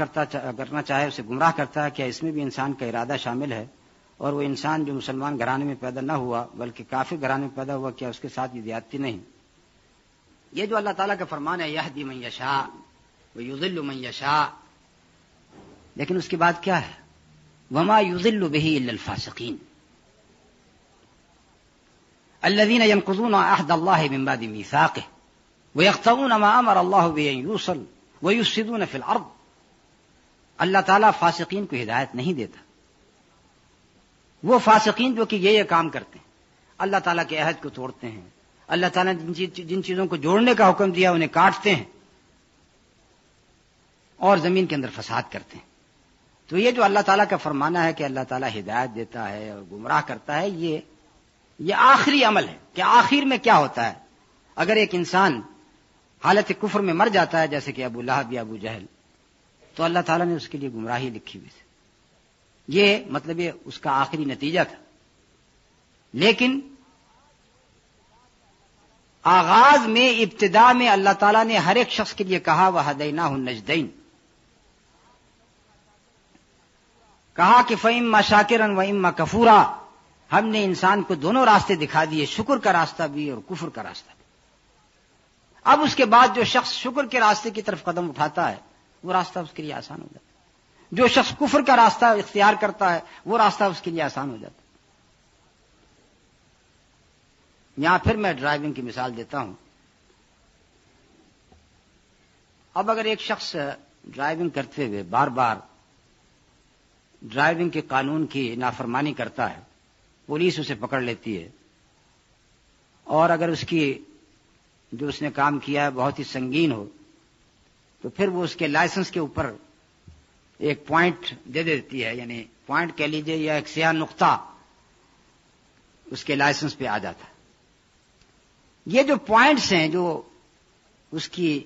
کرنا چاہے اسے گمراہ کرتا ہے۔ کیا اس میں بھی انسان کا ارادہ شامل ہے؟ اور وہ انسان جو مسلمان گھرانے میں پیدا نہ ہوا بلکہ کافر گھرانے میں پیدا ہوا، کیا اس کے ساتھ یہ زیادتی نہیں؟ یہ جو اللہ تعالیٰ کا فرمان ہے یہدی من یشاء ویضل من یشاء، لیکن اس کے بعد کیا ہے؟ وما یضل بہ الا الفاسقین الذین ینقضون عہد اللہ من بعد میثاقہ وَيَقْطَعُونَ مَا أَمَرَ اللَّهُ بِأَن يُوصَلَ وَيُفْسِدُونَ فِي الْأَرْضِ۔ اللہ تعالیٰ فاسقین کو ہدایت نہیں دیتا۔ وہ فاسقین جو کہ یہ کام کرتے ہیں، اللہ تعالیٰ کے عہد کو توڑتے ہیں، اللہ تعالیٰ نے جن چیزوں کو جوڑنے کا حکم دیا انہیں کاٹتے ہیں اور زمین کے اندر فساد کرتے ہیں۔ تو یہ جو اللہ تعالیٰ کا فرمانا ہے کہ اللہ تعالیٰ ہدایت دیتا ہے اور گمراہ کرتا ہے، یہ آخری عمل ہے کہ آخر میں کیا ہوتا ہے؟ اگر ایک انسان حالت کفر میں مر جاتا ہے جیسے کہ ابو لہب یا ابو جہل، تو اللہ تعالیٰ نے اس کے لیے گمراہی لکھی ہوئی تھی. یہ مطلب یہ اس کا آخری نتیجہ تھا. لیکن آغاز میں، ابتدا میں اللہ تعالیٰ نے ہر ایک شخص کے لیے کہا وَہَدَيْنَاهُ النَّجْدَيْنِ، کہا کہ فَإِمَّا شَاكِرًا وَإِمَّا كَفُورًا، ہم نے انسان کو دونوں راستے دکھا دیے، شکر کا راستہ بھی اور کفر کا راستہ بھی. اب اس کے بعد جو شخص شکر کے راستے کی طرف قدم اٹھاتا ہے وہ راستہ اس کے لیے آسان ہو جاتا ہے. جو شخص کفر کا راستہ اختیار کرتا ہے وہ راستہ اس کے لیے آسان ہو جاتا ہے. یہاں پھر میں ڈرائیونگ کی مثال دیتا ہوں. اب اگر ایک شخص ڈرائیونگ کرتے ہوئے بار بار ڈرائیونگ کے قانون کی نافرمانی کرتا ہے، پولیس اسے پکڑ لیتی ہے، اور اگر اس کی جو اس نے کام کیا ہے بہت ہی سنگین ہو، تو پھر وہ اس کے لائسنس کے اوپر ایک پوائنٹ دے دیتی ہے، یعنی پوائنٹ کہہ لیجئے یا ایک سیاہ نقطہ اس کے لائسنس پہ آ جاتا ہے. یہ جو پوائنٹس ہیں جو اس کی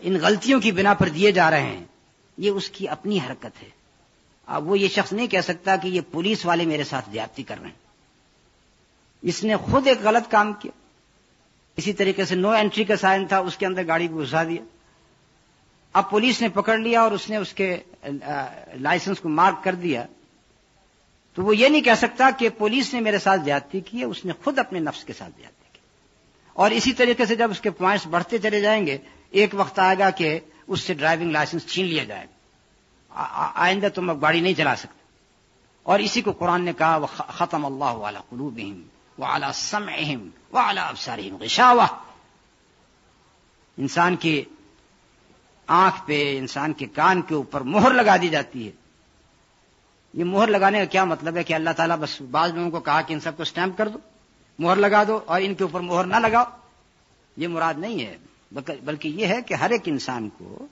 ان غلطیوں کی بنا پر دیے جا رہے ہیں، یہ اس کی اپنی حرکت ہے. اب وہ یہ شخص نہیں کہہ سکتا کہ یہ پولیس والے میرے ساتھ زیادتی کر رہے ہیں. اس نے خود ایک غلط کام کیا. اسی طریقے سے نو انٹری کا سائن تھا، اس کے اندر گاڑی کو گھسا دیا. اب پولیس نے پکڑ لیا اور اس نے اس کے لائسنس کو مارک کر دیا، تو وہ یہ نہیں کہہ سکتا کہ پولیس نے میرے ساتھ زیادتی کی ہے، اس نے خود اپنے نفس کے ساتھ زیادتی کی. اور اسی طریقے سے جب اس کے پوائنٹس بڑھتے چلے جائیں گے، ایک وقت آئے گا کہ اس سے ڈرائیونگ لائسنس چھین لیا جائے گا، آئندہ تم اب گاڑی نہیں چلا سکتے. اور اسی کو قرآن نے کہا وَخَتَمَ اللَّهُ عَلَى قُلُوبِهِمْ وَعَلَى سَمْعِهِمْ وَعَلَى أَبْصَارِهِمْ غِشَاوَةٌ. انسان کی آنکھ پہ، انسان کے کان کے اوپر مہر لگا دی جاتی ہے. یہ مہر لگانے کا کیا مطلب ہے کہ اللہ تعالیٰ بس بعض لوگوں کو کہا کہ ان سب کو اسٹیمپ کر دو، مہر لگا دو، اور ان کے اوپر مہر نہ لگاؤ؟ یہ مراد نہیں ہے، بلکہ یہ ہے کہ ہر ایک انسان کو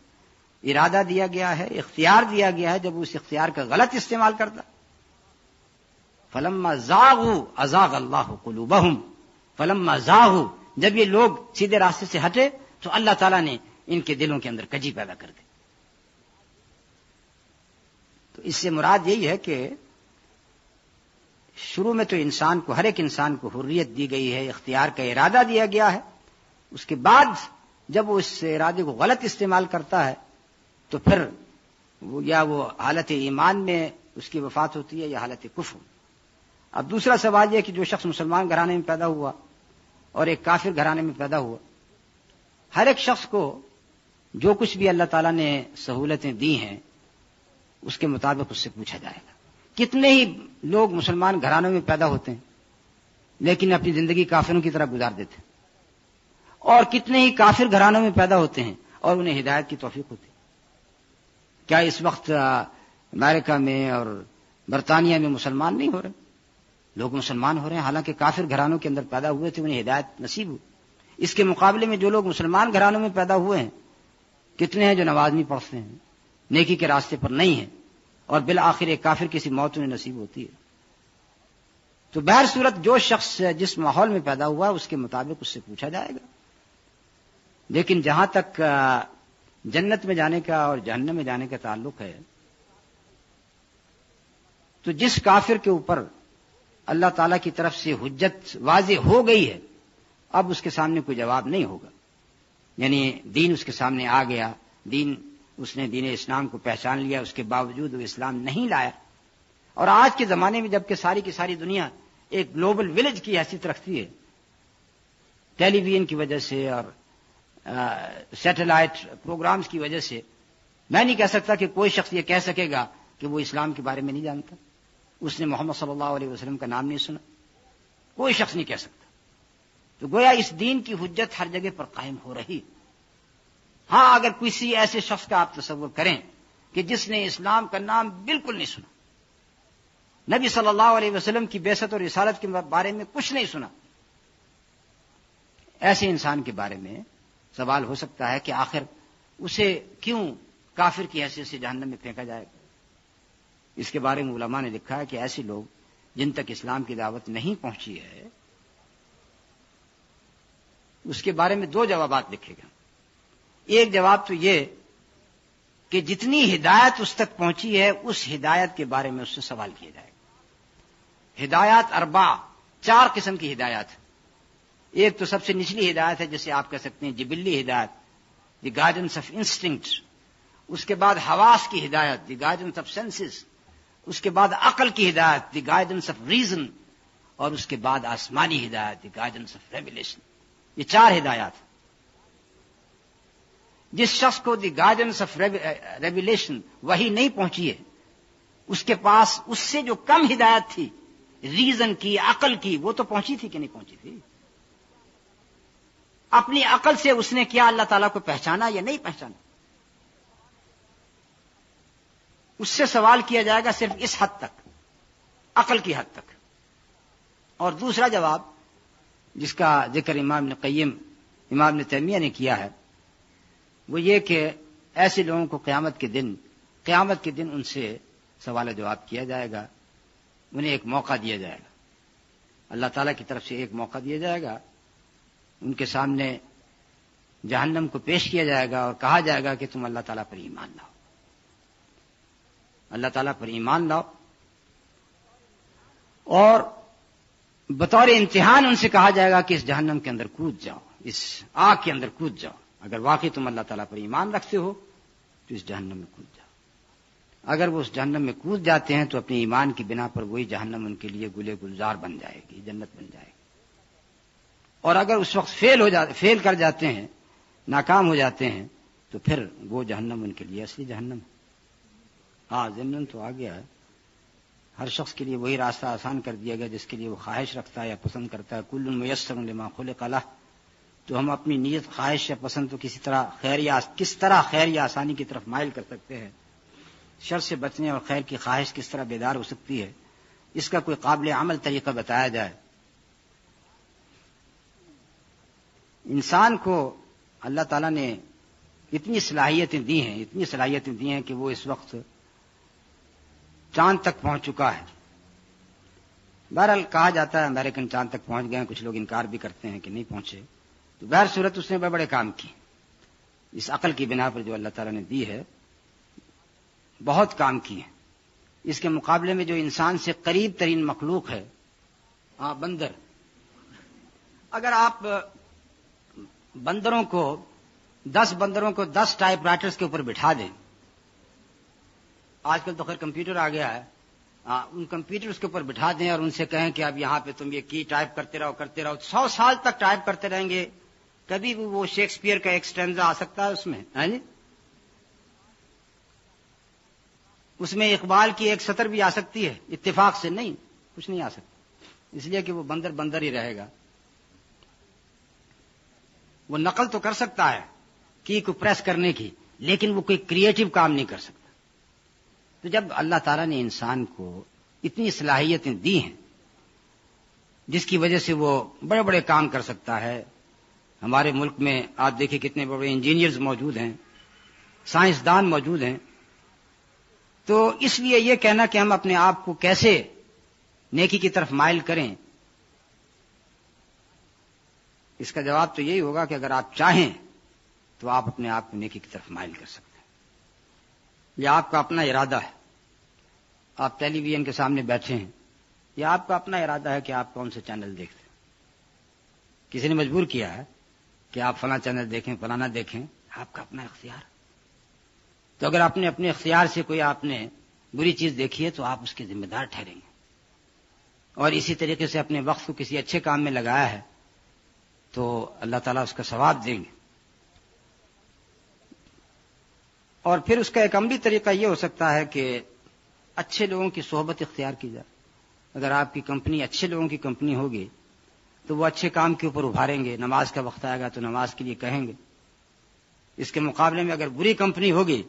ارادہ دیا گیا ہے، اختیار دیا گیا ہے. جب اس اختیار کا غلط استعمال کرتا، فَلَمَّا زَاغُوا أَزَاغَ اللَّهُ قُلُوبَهُمْ. فَلَمَّا زَاغُوا، جب یہ لوگ سیدھے راستے سے ہٹے تو اللہ تعالیٰ نے ان کے دلوں کے اندر کجی پیدا کر دی. تو اس سے مراد یہی ہے کہ شروع میں تو انسان کو، ہر ایک انسان کو حریت دی گئی ہے، اختیار کا ارادہ دیا گیا ہے. اس کے بعد جب وہ اس ارادے کو غلط استعمال کرتا ہے تو پھر یا وہ حالت ایمان میں اس کی وفات ہوتی ہے یا حالت کفر. اب دوسرا سوال یہ کہ جو شخص مسلمان گھرانے میں پیدا ہوا اور ایک کافر گھرانے میں پیدا ہوا، ہر ایک شخص کو جو کچھ بھی اللہ تعالیٰ نے سہولتیں دی ہیں اس کے مطابق اس سے پوچھا جائے گا. کتنے ہی لوگ مسلمان گھرانوں میں پیدا ہوتے ہیں لیکن اپنی زندگی کافروں کی طرح گزار دیتے ہیں، اور کتنے ہی کافر گھرانوں میں پیدا ہوتے ہیں اور انہیں ہدایت کی توفیق ہوتی ہے. کیا اس وقت امریکہ میں اور برطانیہ میں مسلمان نہیں ہو رہے؟ لوگ مسلمان ہو رہے ہیں، حالانکہ کافر گھرانوں کے اندر پیدا ہوئے تھے، انہیں ہدایت نصیب ہوئی. اس کے مقابلے میں جو لوگ مسلمان گھرانوں میں پیدا ہوئے ہیں، کتنے ہیں جو نماز نہیں پڑھتے ہیں، نیکی کے راستے پر نہیں ہیں، اور بالآخر ایک کافر کسی موت انہیں نصیب ہوتی ہے. تو بہر صورت جو شخص جس ماحول میں پیدا ہوا اس کے مطابق اس سے پوچھا جائے گا. لیکن جہاں تک جنت میں جانے کا اور جہنم میں جانے کا تعلق ہے، تو جس کافر کے اوپر اللہ تعالیٰ کی طرف سے حجت واضح ہو گئی ہے، اب اس کے سامنے کوئی جواب نہیں ہوگا. یعنی دین اس کے سامنے آ گیا، اس نے دین اسلام کو پہچان لیا، اس کے باوجود وہ اسلام نہیں لایا. اور آج کے زمانے میں جبکہ ساری کی ساری دنیا ایک گلوبل ولیج کی حیثیت رکھتی ہے، ٹیلی ویژن کی وجہ سے اور سیٹلائٹ پروگرامز کی وجہ سے، میں نہیں کہہ سکتا کہ کوئی شخص یہ کہہ سکے گا کہ وہ اسلام کے بارے میں نہیں جانتا، اس نے محمد صلی اللہ علیہ وسلم کا نام نہیں سنا. کوئی شخص نہیں کہہ سکتا. تو گویا اس دین کی حجت ہر جگہ پر قائم ہو رہی. ہاں، اگر کسی ایسے شخص کا آپ تصور کریں کہ جس نے اسلام کا نام بالکل نہیں سنا، نبی صلی اللہ علیہ وسلم کی بعثت اور رسالت کے بارے میں کچھ نہیں سنا، ایسے انسان کے بارے میں سوال ہو سکتا ہے کہ آخر اسے کیوں کافر کی حیثیت سے جہنم میں پھینکا جائے گا. اس کے بارے میں علماء نے لکھا ہے کہ ایسے لوگ جن تک اسلام کی دعوت نہیں پہنچی ہے، اس کے بارے میں دو جوابات لکھے گئے۔ ایک جواب تو یہ کہ جتنی ہدایت اس تک پہنچی ہے اس ہدایت کے بارے میں اس سے سوال کیا جائے گا۔ ہدایات اربع، 4 قسم کی ہدایات۔ ایک تو سب سے نچلی ہدایت ہے جسے آپ کہہ سکتے ہیں جبلی ہدایت، دی گائیڈنس آف انسٹنکٹ۔ اس کے بعد حواس کی ہدایت، دی گائیڈنس آف سینسز۔ اس کے بعد عقل کی ہدایت، دی گائیڈنس آف ریزن۔ اور اس کے بعد آسمانی ہدایت، دی گائیڈنس آف ریویلیشن۔ یہ 4 ہدایات۔ جس شخص کو دی گائیڈنس آف ریویلیشن وہی نہیں پہنچی ہے، اس کے پاس اس سے جو کم ہدایت تھی، ریزن کی، عقل کی، وہ تو پہنچی تھی کہ نہیں پہنچی تھی؟ اپنی عقل سے اس نے کیا اللہ تعالیٰ کو پہچانا یا نہیں پہچانا؟ اس سے سوال کیا جائے گا صرف اس حد تک، عقل کی حد تک۔ اور دوسرا جواب جس کا ذکر امام ابن قیم، امام ابن تیمیہ نے کیا ہے، وہ یہ کہ ایسے لوگوں کو قیامت کے دن ان سے سوال جواب کیا جائے گا، انہیں ایک موقع دیا جائے گا، اللہ تعالیٰ کی طرف سے ایک موقع دیا جائے گا، ان کے سامنے جہنم کو پیش کیا جائے گا اور کہا جائے گا کہ تم اللہ تعالیٰ پر ایمان لاؤ، اللہ تعالیٰ پر ایمان لاؤ۔ اور بطور امتحان ان سے کہا جائے گا کہ اس جہنم کے اندر کود جاؤ، اس آگ کے اندر کود جاؤ، اگر واقعی تم اللہ تعالیٰ پر ایمان رکھتے ہو تو اس جہنم میں کود جاؤ۔ اگر وہ اس جہنم میں کود جاتے ہیں تو اپنے ایمان کی بنا پر وہی جہنم ان کے لیے گلے گلزار بن جائے گی، جنت بن جائے گی۔ اور اگر اس وقت فیل کر جاتے ہیں، ناکام ہو جاتے ہیں، تو پھر وہ جہنم ان کے لیے اصلی جہنم ہے۔ ہاں ضمن تو آ گیا ہے، ہر شخص کے لیے وہی راستہ آسان کر دیا گیا جس کے لیے وہ خواہش رکھتا ہے یا پسند کرتا ہے۔ کل میسر لما خلق لہ، تو ہم اپنی نیت، خواہش یا پسند تو کس طرح خیر یا آسانی کی طرف مائل کر سکتے ہیں، شر سے بچنے اور خیر کی خواہش کس طرح بیدار ہو سکتی ہے، اس کا کوئی قابل عمل طریقہ بتایا جائے۔ انسان کو اللہ تعالیٰ نے اتنی صلاحیتیں دی ہیں کہ وہ اس وقت چاند تک پہنچ چکا ہے۔ بہرحال کہا جاتا ہے امریکن چاند تک پہنچ گئے ہیں، کچھ لوگ انکار بھی کرتے ہیں کہ نہیں پہنچے، تو بہر صورت اس نے بڑے بڑے کام کیے، اس عقل کی بنا پر جو اللہ تعالیٰ نے دی ہے بہت کام کیے۔ اس کے مقابلے میں جو انسان سے قریب ترین مخلوق ہے، بندر، اگر آپ 10 بندروں کو 10 ٹائپ رائٹرز کے اوپر بٹھا دیں، آج کل تو خیر کمپیوٹر آ گیا ہے، ان کمپیوٹرز کے اوپر بٹھا دیں اور ان سے کہیں کہ اب یہاں پہ تم یہ کی ٹائپ کرتے رہو 100 سال تک ٹائپ کرتے رہیں گے، کبھی بھی وہ شیکسپیئر کا ایک سٹینزا آ سکتا ہے اس میں، اس میں اقبال کی ایک سطر بھی آ سکتی ہے، اتفاق سے نہیں، کچھ نہیں آ سکتا، اس لیے کہ وہ بندر ہی رہے گا۔ وہ نقل تو کر سکتا ہے کی کو پریس کرنے کی، لیکن وہ کوئی کریٹو کام نہیں کر سکتا۔ تو جب اللہ تعالیٰ نے انسان کو اتنی صلاحیتیں دی ہیں جس کی وجہ سے وہ بڑے بڑے کام کر سکتا ہے، ہمارے ملک میں آپ دیکھیں کتنے بڑے انجینئرز موجود ہیں، سائنسدان موجود ہیں، تو اس لیے یہ کہنا کہ ہم اپنے آپ کو کیسے نیکی کی طرف مائل کریں، اس کا جواب تو یہی ہوگا کہ اگر آپ چاہیں تو آپ اپنے آپ کو نیکی کی طرف مائل کر سکتے ہیں۔ یہ آپ کا اپنا ارادہ ہے، آپ ٹیلی ویژن کے سامنے بیٹھے ہیں، یہ آپ کا اپنا ارادہ ہے کہ آپ کون سے چینل دیکھتے ہیں، کسی نے مجبور کیا ہے کہ آپ فلاں چینل دیکھیں، فلانا دیکھیں، آپ کا اپنا اختیار۔ تو اگر آپ نے اپنے اختیار سے کوئی آپ نے بری چیز دیکھی ہے تو آپ اس کے ذمہ دار ٹھہریں گے، اور اسی طریقے سے اپنے وقت کو کسی اچھے کام میں لگایا ہے تو اللہ تعالیٰ اس کا ثواب دیں گے۔ اور پھر اس کا ایک عملی طریقہ یہ ہو سکتا ہے کہ اچھے لوگوں کی صحبت اختیار کی جائے۔ اگر آپ کی کمپنی اچھے لوگوں کی کمپنی ہوگی تو وہ اچھے کام کے اوپر ابھاریں گے، نماز کا وقت آئے گا تو نماز کے لیے کہیں گے۔ اس کے مقابلے میں اگر بری کمپنی ہوگی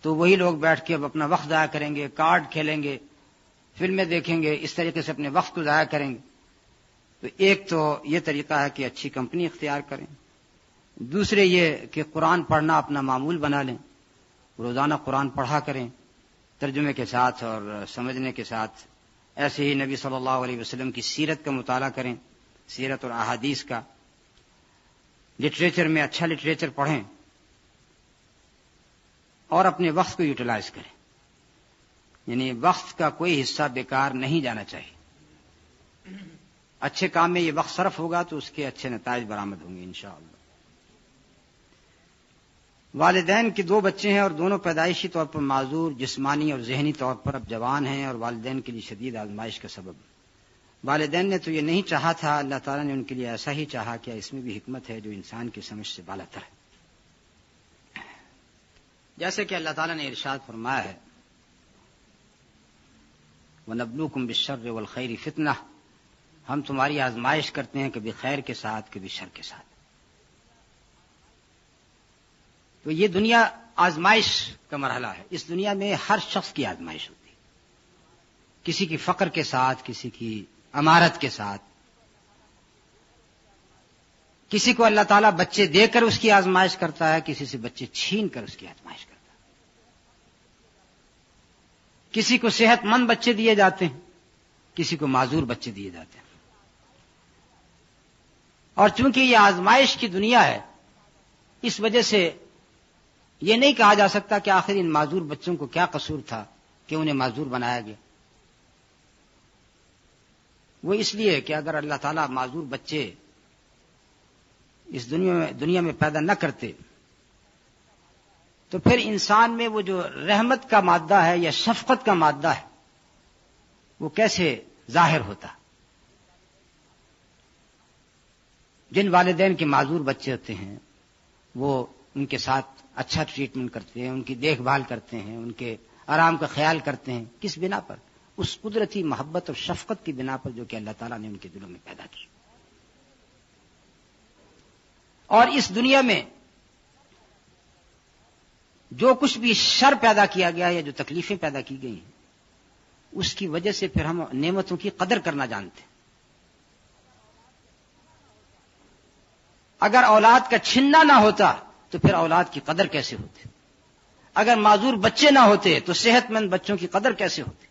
تو وہی لوگ بیٹھ کے اب اپنا وقت ضائع کریں گے، کارڈ کھیلیں گے، فلمیں دیکھیں گے، اس طریقے سے اپنے وقت کو ضائع کریں گے۔ تو ایک تو یہ طریقہ ہے کہ اچھی کمپنی اختیار کریں، دوسرے یہ کہ قرآن پڑھنا اپنا معمول بنا لیں، روزانہ قرآن پڑھا کریں ترجمے کے ساتھ اور سمجھنے کے ساتھ۔ ایسے ہی نبی صلی اللہ علیہ وسلم کی سیرت کا مطالعہ کریں، سیرت اور احادیث کا۔ لٹریچر میں اچھا لٹریچر پڑھیں اور اپنے وقت کو یوٹیلائز کریں. یعنی وقت کا کوئی حصہ بیکار نہیں جانا چاہیے. اچھے کام میں یہ وقت صرف ہوگا تو اس کے اچھے نتائج برآمد ہوں گے انشاءاللہ. والدین کے 2 بچے ہیں اور دونوں پیدائشی طور پر معذور، جسمانی اور ذہنی طور پر اب جوان ہیں اور والدین کے لیے شدید آزمائش کا سبب. والدین نے تو یہ نہیں چاہا تھا، اللہ تعالیٰ نے ان کے لیے ایسا ہی چاہا. کیا اس میں بھی حکمت ہے جو انسان کی سمجھ سے بالاتر ہے؟ جیسے کہ اللہ تعالیٰ نے ارشاد فرمایا ہے وَنَبْلُوكُمْ بِالشَّرِّ وَالْخَيْرِ فِتْنَةً، ہم تمہاری آزمائش کرتے ہیں کبھی خیر کے ساتھ کبھی شر کے ساتھ. تو یہ دنیا آزمائش کا مرحلہ ہے. اس دنیا میں ہر شخص کی آزمائش ہوتی ہے، کسی کی فقر کے ساتھ، کسی کی امارت کے ساتھ. کسی کو اللہ تعالیٰ بچے دے کر اس کی آزمائش کرتا ہے، کسی سے بچے چھین کر اس کی آزمائش کرتا ہے. کسی کو صحت مند بچے دیے جاتے ہیں، کسی کو معذور بچے دیے جاتے ہیں. اور چونکہ یہ آزمائش کی دنیا ہے، اس وجہ سے یہ نہیں کہا جا سکتا کہ آخر ان معذور بچوں کو کیا قصور تھا کہ انہیں معذور بنایا گیا. وہ اس لیے کہ اگر اللہ تعالیٰ معذور بچے اس دنیا میں پیدا نہ کرتے تو پھر انسان میں وہ جو رحمت کا مادہ ہے یا شفقت کا مادہ ہے وہ کیسے ظاہر ہوتا. جن والدین کے معذور بچے ہوتے ہیں وہ ان کے ساتھ اچھا ٹریٹمنٹ کرتے ہیں، ان کی دیکھ بھال کرتے ہیں، ان کے آرام کا خیال کرتے ہیں. کس بنا پر؟ اس قدرتی محبت اور شفقت کی بنا پر جو کہ اللہ تعالیٰ نے ان کے دلوں میں پیدا کی. اور اس دنیا میں جو کچھ بھی شر پیدا کیا گیا یا جو تکلیفیں پیدا کی گئی ہیں اس کی وجہ سے پھر ہم نعمتوں کی قدر کرنا جانتے ہیں. اگر اولاد کا چھننا نہ ہوتا تو پھر اولاد کی قدر کیسے ہوتی؟ اگر معذور بچے نہ ہوتے تو صحت مند بچوں کی قدر کیسے ہوتی؟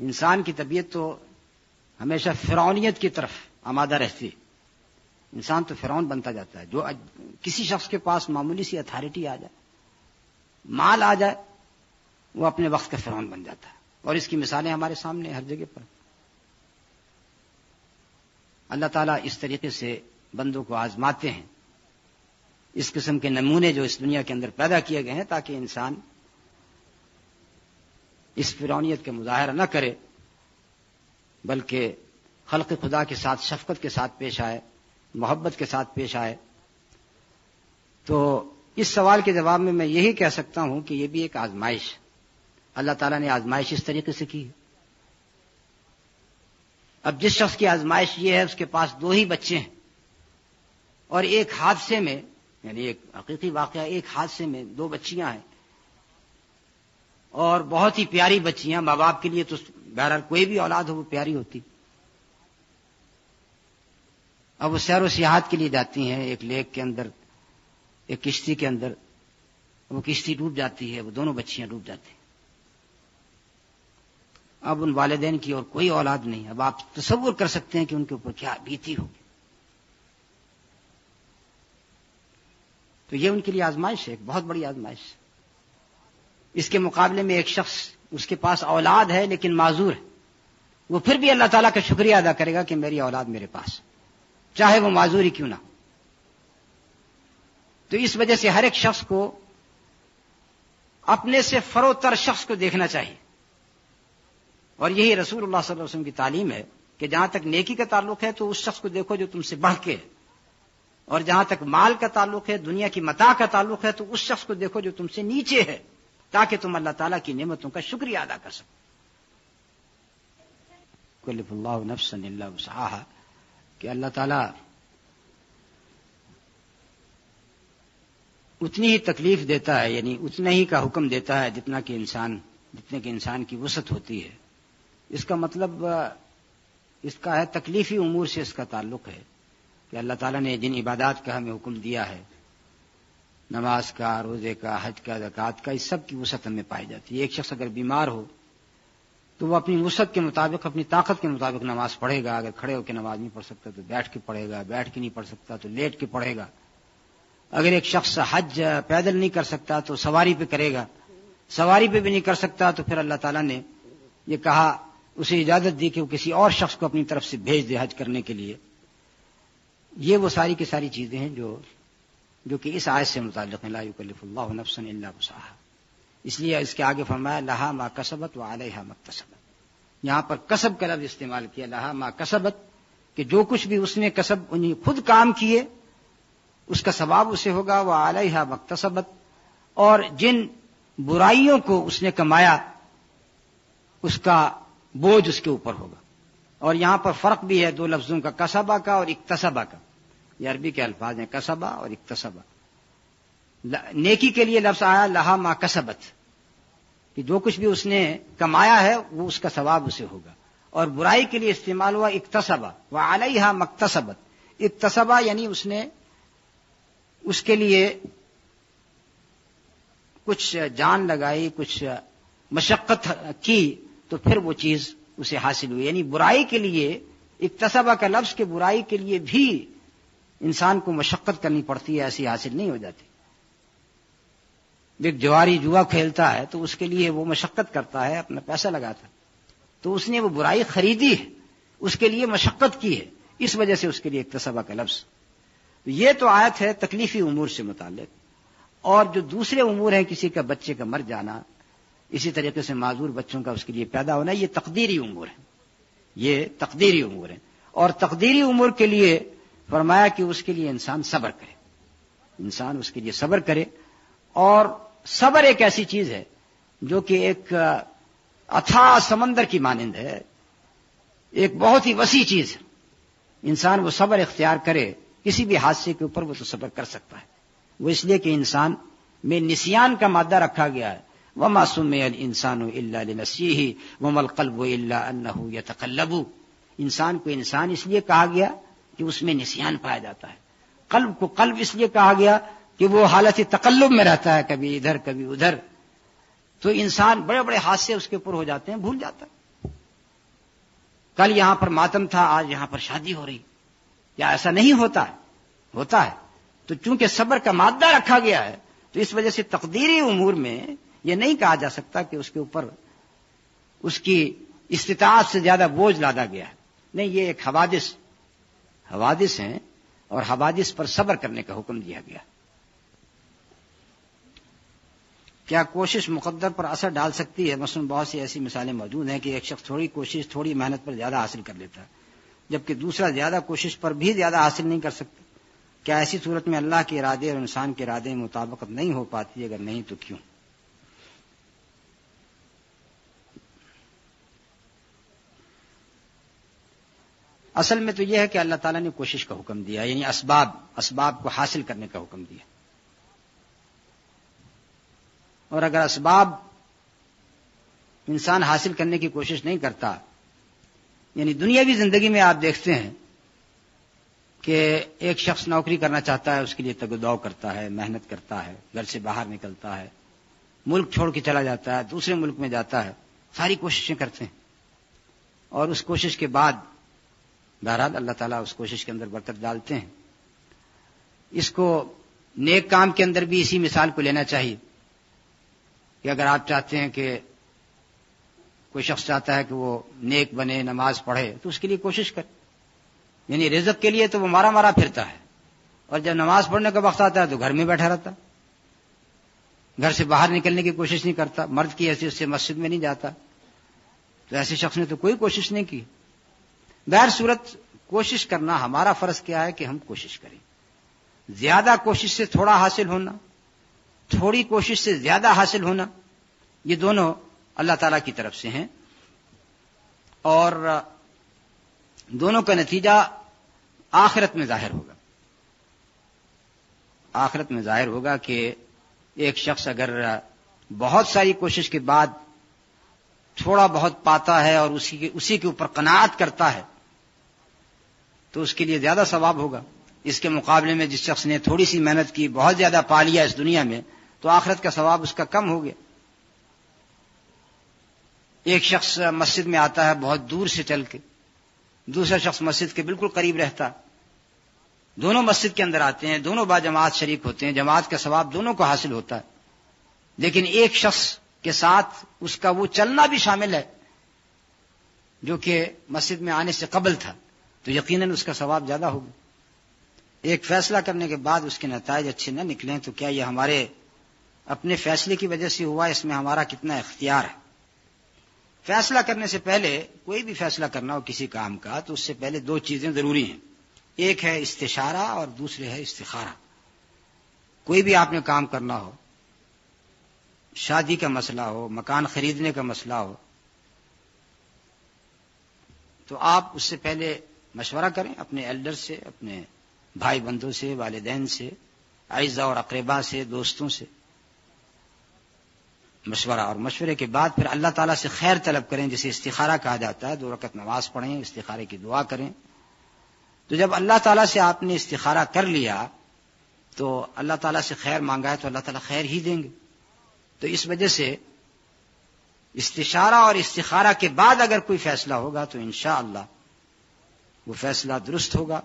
انسان کی طبیعت تو ہمیشہ فرعونیت کی طرف آمادہ رہتی. انسان تو فرعون بنتا جاتا ہے. جو کسی شخص کے پاس معمولی سی اتھارٹی آ جائے، مال آ جائے، وہ اپنے وقت کا فرعون بن جاتا ہے. اور اس کی مثالیں ہمارے سامنے ہر جگہ پر. اللہ تعالیٰ اس طریقے سے بندوں کو آزماتے ہیں. اس قسم کے نمونے جو اس دنیا کے اندر پیدا کیے گئے ہیں تاکہ انسان اس فرعونیت کا مظاہرہ نہ کرے بلکہ خلق خدا کے ساتھ شفقت کے ساتھ پیش آئے، محبت کے ساتھ پیش آئے. تو اس سوال کے جواب میں یہی کہہ سکتا ہوں کہ یہ بھی ایک آزمائش. اللہ تعالیٰ نے آزمائش اس طریقے سے کی. اب جس شخص کی آزمائش یہ ہے اس کے پاس 2 ہی بچے ہیں اور ایک حادثے میں، یعنی ایک حقیقی واقعہ، ایک حادثے میں 2 بچیاں ہیں اور بہت ہی پیاری بچیاں. ماں باپ کے لیے تو بہرحال کوئی بھی اولاد ہو وہ پیاری ہوتی. اب وہ سیر و سیاحت کے لیے جاتی ہیں ایک لیک کے اندر، ایک کشتی کے اندر. وہ کشتی ڈوب جاتی ہے، وہ دونوں بچیاں ڈوب جاتی ہیں. اب ان والدین کی اور کوئی اولاد نہیں. اب آپ تصور کر سکتے ہیں کہ ان کے اوپر کیا بیتی ہوگی. تو یہ ان کے لیے آزمائش ہے، ایک بہت بڑی آزمائش. اس کے مقابلے میں ایک شخص اس کے پاس اولاد ہے لیکن معذور ہے، وہ پھر بھی اللہ تعالیٰ کا شکریہ ادا کرے گا کہ میری اولاد میرے پاس، چاہے وہ معذور ہی کیوں نہ. تو اس وجہ سے ہر ایک شخص کو اپنے سے فروتر شخص کو دیکھنا چاہیے. اور یہی رسول اللہ صلی اللہ علیہ وسلم کی تعلیم ہے کہ جہاں تک نیکی کا تعلق ہے تو اس شخص کو دیکھو جو تم سے بڑھ کے ہے، اور جہاں تک مال کا تعلق ہے، دنیا کی متاع کا تعلق ہے، تو اس شخص کو دیکھو جو تم سے نیچے ہے، تاکہ تم اللہ تعالیٰ کی نعمتوں کا شکریہ ادا کر سکو. کلف اللہ نفسا الا وسعها، کہ اللہ تعالیٰ اتنی ہی تکلیف دیتا ہے، یعنی اتنا ہی کا حکم دیتا ہے جتنے کہ انسان کی وسعت ہوتی ہے. اس کا مطلب اس کا ہے تکلیفی امور سے اس کا تعلق ہے کہ اللہ تعالیٰ نے جن عبادات کا ہمیں حکم دیا ہے، نماز کا، روزے کا، حج کا، زکوٰۃ کا، اس سب کی وسعت ہمیں پائی جاتی ہے. ایک شخص اگر بیمار ہو تو وہ اپنی وسعت کے مطابق، اپنی طاقت کے مطابق نماز پڑھے گا. اگر کھڑے ہو کے نماز نہیں پڑھ سکتا تو بیٹھ کے پڑھے گا، بیٹھ کے نہیں پڑھ سکتا تو لیٹ کے پڑھے گا. اگر ایک شخص حج پیدل نہیں کر سکتا تو سواری پہ کرے گا، سواری پہ بھی نہیں کر سکتا تو پھر اللہ تعالیٰ نے یہ کہا، اسے اجازت دی کہ وہ کسی اور شخص کو اپنی طرف سے بھیج دے حج کرنے کے لیے. یہ وہ ساری کی ساری چیزیں ہیں جو کہ اس آیت سے متعلق ہیں. لا یکلف اللہ نفسا الا وسعها. اس لیے اس کے آگے فرمایا لہا ما کسبت وعلیہا ما اکتسبت. یہاں پر کسب کا لفظ استعمال کیا، لہا ما کسبت، کہ جو کچھ بھی اس نے کسب انہیں خود کام کیے اس کا ثواب اسے ہوگا. وعلیہا ما اکتسبت، اور جن برائیوں کو اس نے کمایا اس کا بوجھ اس کے اوپر ہوگا. اور یہاں پر فرق بھی ہے دو لفظوں کا، کسبہ کا اور اکتسبہ کا. یہ عربی کے الفاظ ہیں، کسبہ اور اکتسبہ. نیکی کے لیے لفظ آیا لہا ما کسبت، کہ جو کچھ بھی اس نے کمایا ہے وہ اس کا ثواب اسے ہوگا. اور برائی کے لیے استعمال ہوا اکتسبہ، وعلیہا ما اکتسبت. اکتسبہ یعنی اس نے اس کے لیے کچھ جان لگائی، کچھ مشقت کی تو پھر وہ چیز اسے حاصل ہوئی. یعنی برائی کے لیے اکتسبہ کا لفظ، کہ برائی کے لیے بھی انسان کو مشقت کرنی پڑتی ہے، ایسی حاصل نہیں ہو جاتی. ایک جواری جوا کھیلتا ہے تو اس کے لیے وہ مشقت کرتا ہے، اپنا پیسہ لگاتا ہے، تو اس نے وہ برائی خریدی ہے، اس کے لیے مشقت کی ہے، اس وجہ سے اس کے لیے اکتسبہ کا لفظ. یہ تو آیت ہے تکلیفی امور سے متعلق. اور جو دوسرے امور ہیں، کسی کا بچے کا مر جانا، اسی طریقے سے معذور بچوں کا اس کے لیے پیدا ہونا، یہ تقدیری امور ہیں. یہ تقدیری امور ہیں. اور تقدیری امور کے لیے فرمایا کہ اس کے لیے انسان صبر کرے، انسان اس کے لیے صبر کرے. اور صبر ایک ایسی چیز ہے جو کہ ایک اتھاہ سمندر کی مانند ہے، ایک بہت ہی وسیع چیز ہے. انسان وہ صبر اختیار کرے کسی بھی حادثے کے اوپر، وہ تو صبر کر سکتا ہے. وہ اس لیے کہ انسان میں نسیان کا مادہ رکھا گیا ہے. وما سمي الانسان الا لنسيه وما القلب الا انه يتقلب. انسان کو انسان اس لیے کہا گیا کہ اس میں نسیان پایا جاتا ہے. قلب کو قلب اس لیے کہا گیا کہ وہ حالت تقلب میں رہتا ہے، کبھی ادھر کبھی ادھر. تو انسان بڑے بڑے حادثے اس کے اوپر ہو جاتے ہیں، بھول جاتا ہے. کل یہاں پر ماتم تھا، آج یہاں پر شادی ہو رہی، یا ایسا نہیں ہوتا ہے؟ ہوتا ہے. تو چونکہ صبر کا مادہ رکھا گیا ہے تو اس وجہ سے تقدیری امور میں یہ نہیں کہا جا سکتا کہ اس کے اوپر اس کی استطاعت سے زیادہ بوجھ لادا گیا ہے. نہیں، یہ ایک حوادث ہیں، اور حوادث پر صبر کرنے کا حکم دیا گیا. کیا کوشش مقدر پر اثر ڈال سکتی ہے؟ مثلا بہت سی ایسی مثالیں موجود ہیں کہ ایک شخص تھوڑی کوشش، تھوڑی محنت پر زیادہ حاصل کر لیتا ہے، جبکہ دوسرا زیادہ کوشش پر بھی زیادہ حاصل نہیں کر سکتا. کیا ایسی صورت میں اللہ کے ارادے اور انسان کے ارادے میں مطابقت نہیں ہو پاتی؟ اگر نہیں تو کیوں؟ اصل میں تو یہ ہے کہ اللہ تعالیٰ نے کوشش کا حکم دیا، یعنی اسباب کو حاصل کرنے کا حکم دیا. اور اگر اسباب انسان حاصل کرنے کی کوشش نہیں کرتا، یعنی دنیاوی زندگی میں آپ دیکھتے ہیں کہ ایک شخص نوکری کرنا چاہتا ہے، اس کے لیے تگ و دو کرتا ہے، محنت کرتا ہے، گھر سے باہر نکلتا ہے، ملک چھوڑ کے چلا جاتا ہے، دوسرے ملک میں جاتا ہے، ساری کوششیں کرتے ہیں. اور اس کوشش کے بعد بہرحال اللہ تعالیٰ اس کوشش کے اندر برکت ڈالتے ہیں. اس کو نیک کام کے اندر بھی اسی مثال کو لینا چاہیے کہ اگر آپ چاہتے ہیں کہ کوئی شخص چاہتا ہے کہ وہ نیک بنے، نماز پڑھے، تو اس کے لیے کوشش کرے. یعنی رزق کے لیے تو وہ مارا پھرتا ہے، اور جب نماز پڑھنے کا وقت آتا ہے تو گھر میں بیٹھا رہتا، گھر سے باہر نکلنے کی کوشش نہیں کرتا، مرد کی حیثیت سے مسجد میں نہیں جاتا. تو ایسے شخص نے تو کوئی کوشش نہیں کی. بہر صورت کوشش کرنا ہمارا فرض کیا ہے کہ ہم کوشش کریں. زیادہ کوشش سے تھوڑا حاصل ہونا، تھوڑی کوشش سے زیادہ حاصل ہونا، یہ دونوں اللہ تعالیٰ کی طرف سے ہیں. اور دونوں کا نتیجہ آخرت میں ظاہر ہوگا. آخرت میں ظاہر ہوگا کہ ایک شخص اگر بہت ساری کوشش کے بعد تھوڑا بہت پاتا ہے اور اسی کے اوپر قناعت کرتا ہے تو اس کے لیے زیادہ ثواب ہوگا. اس کے مقابلے میں جس شخص نے تھوڑی سی محنت کی، بہت زیادہ پا لیا اس دنیا میں، تو آخرت کا ثواب اس کا کم ہو گیا. ایک شخص مسجد میں آتا ہے بہت دور سے چل کے، دوسرا شخص مسجد کے بالکل قریب رہتا، دونوں مسجد کے اندر آتے ہیں، دونوں با جماعت شریک ہوتے ہیں، جماعت کا ثواب دونوں کو حاصل ہوتا ہے، لیکن ایک شخص کے ساتھ اس کا وہ چلنا بھی شامل ہے جو کہ مسجد میں آنے سے قبل تھا، تو یقیناً اس کا ثواب زیادہ ہوگا۔ ایک فیصلہ کرنے کے بعد اس کے نتائج اچھے نہ نکلیں تو کیا یہ ہمارے اپنے فیصلے کی وجہ سے ہوا؟ اس میں ہمارا کتنا اختیار ہے؟ فیصلہ کرنے سے پہلے، کوئی بھی فیصلہ کرنا ہو کسی کام کا، تو اس سے پہلے دو چیزیں ضروری ہیں، ایک ہے استشارہ اور دوسرے ہے استخارہ۔ کوئی بھی آپ نے کام کرنا ہو، شادی کا مسئلہ ہو، مکان خریدنے کا مسئلہ ہو، تو آپ اس سے پہلے مشورہ کریں اپنے ایلڈر سے، اپنے بھائی بندوں سے، والدین سے، اعزاء اور اقرباء سے، دوستوں سے مشورہ، اور مشورے کے بعد پھر اللہ تعالیٰ سے خیر طلب کریں، جسے استخارہ کہا جاتا ہے۔ 2 رکعت نماز پڑھیں، استخارے کی دعا کریں۔ تو جب اللہ تعالیٰ سے آپ نے استخارہ کر لیا تو اللہ تعالیٰ سے خیر مانگا ہے تو اللہ تعالیٰ خیر ہی دیں گے۔ تو اس وجہ سے استشارہ اور استخارہ کے بعد اگر کوئی فیصلہ ہوگا تو انشاءاللہ وہ فیصلہ درست ہوگا،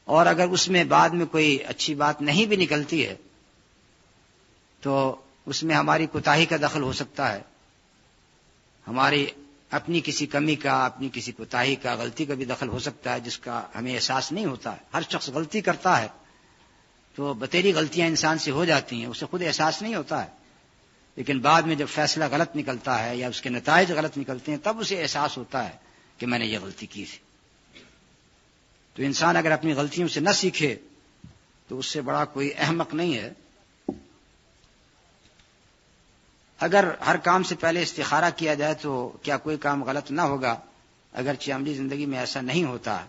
اور اگر اس میں بعد میں کوئی اچھی بات نہیں بھی نکلتی ہے تو اس میں ہماری کوتاہی کا دخل ہو سکتا ہے، ہماری اپنی کسی کمی کا، اپنی کسی کوتاہی کا، غلطی کا بھی دخل ہو سکتا ہے جس کا ہمیں احساس نہیں ہوتا ہے۔ ہر شخص غلطی کرتا ہے تو بتیری غلطیاں انسان سے ہو جاتی ہیں، اسے خود احساس نہیں ہوتا ہے، لیکن بعد میں جب فیصلہ غلط نکلتا ہے یا اس کے نتائج غلط نکلتے ہیں تب اسے احساس ہوتا ہے کہ میں نے یہ غلطی کی تھی۔ تو انسان اگر اپنی غلطیوں سے نہ سیکھے تو اس سے بڑا کوئی احمق نہیں ہے۔ اگر ہر کام سے پہلے استخارہ کیا جائے تو کیا کوئی کام غلط نہ ہوگا؟ اگرچہ عملی زندگی میں ایسا نہیں ہوتا۔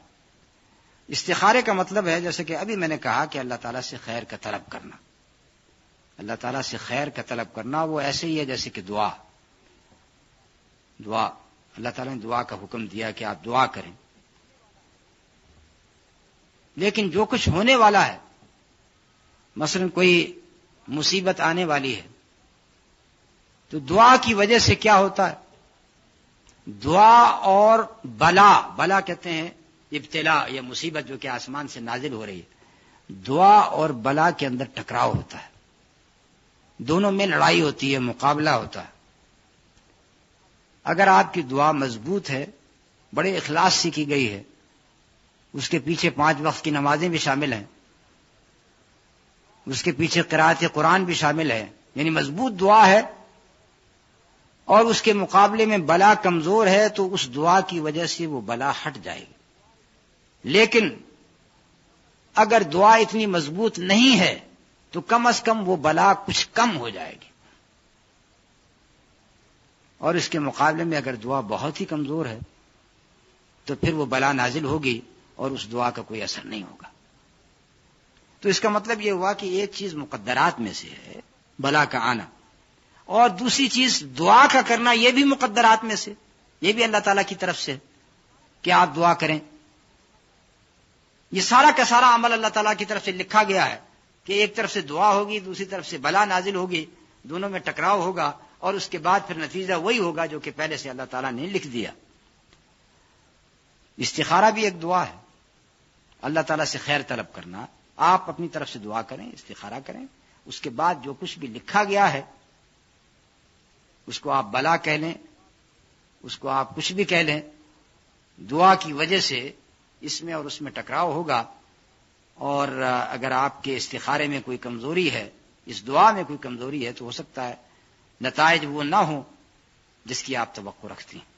استخارے کا مطلب ہے، جیسے کہ ابھی میں نے کہا، کہ اللہ تعالیٰ سے خیر کا طلب کرنا۔ اللہ تعالیٰ سے خیر کا طلب کرنا وہ ایسے ہی ہے جیسے کہ دعا۔ اللہ تعالیٰ نے دعا کا حکم دیا کہ آپ دعا کریں، لیکن جو کچھ ہونے والا ہے، مثلا کوئی مصیبت آنے والی ہے تو دعا کی وجہ سے کیا ہوتا ہے؟ دعا اور بلا کہتے ہیں ابتلا یا مصیبت جو کہ آسمان سے نازل ہو رہی ہے، دعا اور بلا کے اندر ٹکراؤ ہوتا ہے، دونوں میں لڑائی ہوتی ہے، مقابلہ ہوتا ہے۔ اگر آپ کی دعا مضبوط ہے، بڑے اخلاص سے کی گئی ہے، اس کے پیچھے 5 وقت کی نمازیں بھی شامل ہیں، اس کے پیچھے قرأت قرآن بھی شامل ہے، یعنی مضبوط دعا ہے، اور اس کے مقابلے میں بلا کمزور ہے، تو اس دعا کی وجہ سے وہ بلا ہٹ جائے گی۔ لیکن اگر دعا اتنی مضبوط نہیں ہے تو کم از کم وہ بلا کچھ کم ہو جائے گی، اور اس کے مقابلے میں اگر دعا بہت ہی کمزور ہے تو پھر وہ بلا نازل ہوگی اور اس دعا کا کوئی اثر نہیں ہوگا۔ تو اس کا مطلب یہ ہوا کہ ایک چیز مقدرات میں سے ہے بلا کا آنا، اور دوسری چیز دعا کا کرنا، یہ بھی مقدرات میں سے، یہ بھی اللہ تعالیٰ کی طرف سے کہ آپ دعا کریں۔ یہ سارا کا سارا عمل اللہ تعالیٰ کی طرف سے لکھا گیا ہے کہ ایک طرف سے دعا ہوگی، دوسری طرف سے بلا نازل ہوگی، دونوں میں ٹکراؤ ہوگا، اور اس کے بعد پھر نتیجہ وہی ہوگا جو کہ پہلے سے اللہ تعالیٰ نے لکھ دیا۔ استخارہ بھی ایک دعا ہے، اللہ تعالیٰ سے خیر طلب کرنا۔ آپ اپنی طرف سے دعا کریں، استخارہ کریں، اس کے بعد جو کچھ بھی لکھا گیا ہے اس کو آپ بلا کہہ لیں، اس کو آپ کچھ بھی کہہ لیں، دعا کی وجہ سے اس میں اور اس میں ٹکراؤ ہوگا، اور اگر آپ کے استخارے میں کوئی کمزوری ہے، اس دعا میں کوئی کمزوری ہے، تو ہو سکتا ہے نتائج وہ نہ ہوں جس کی آپ توقع رکھتی ہیں۔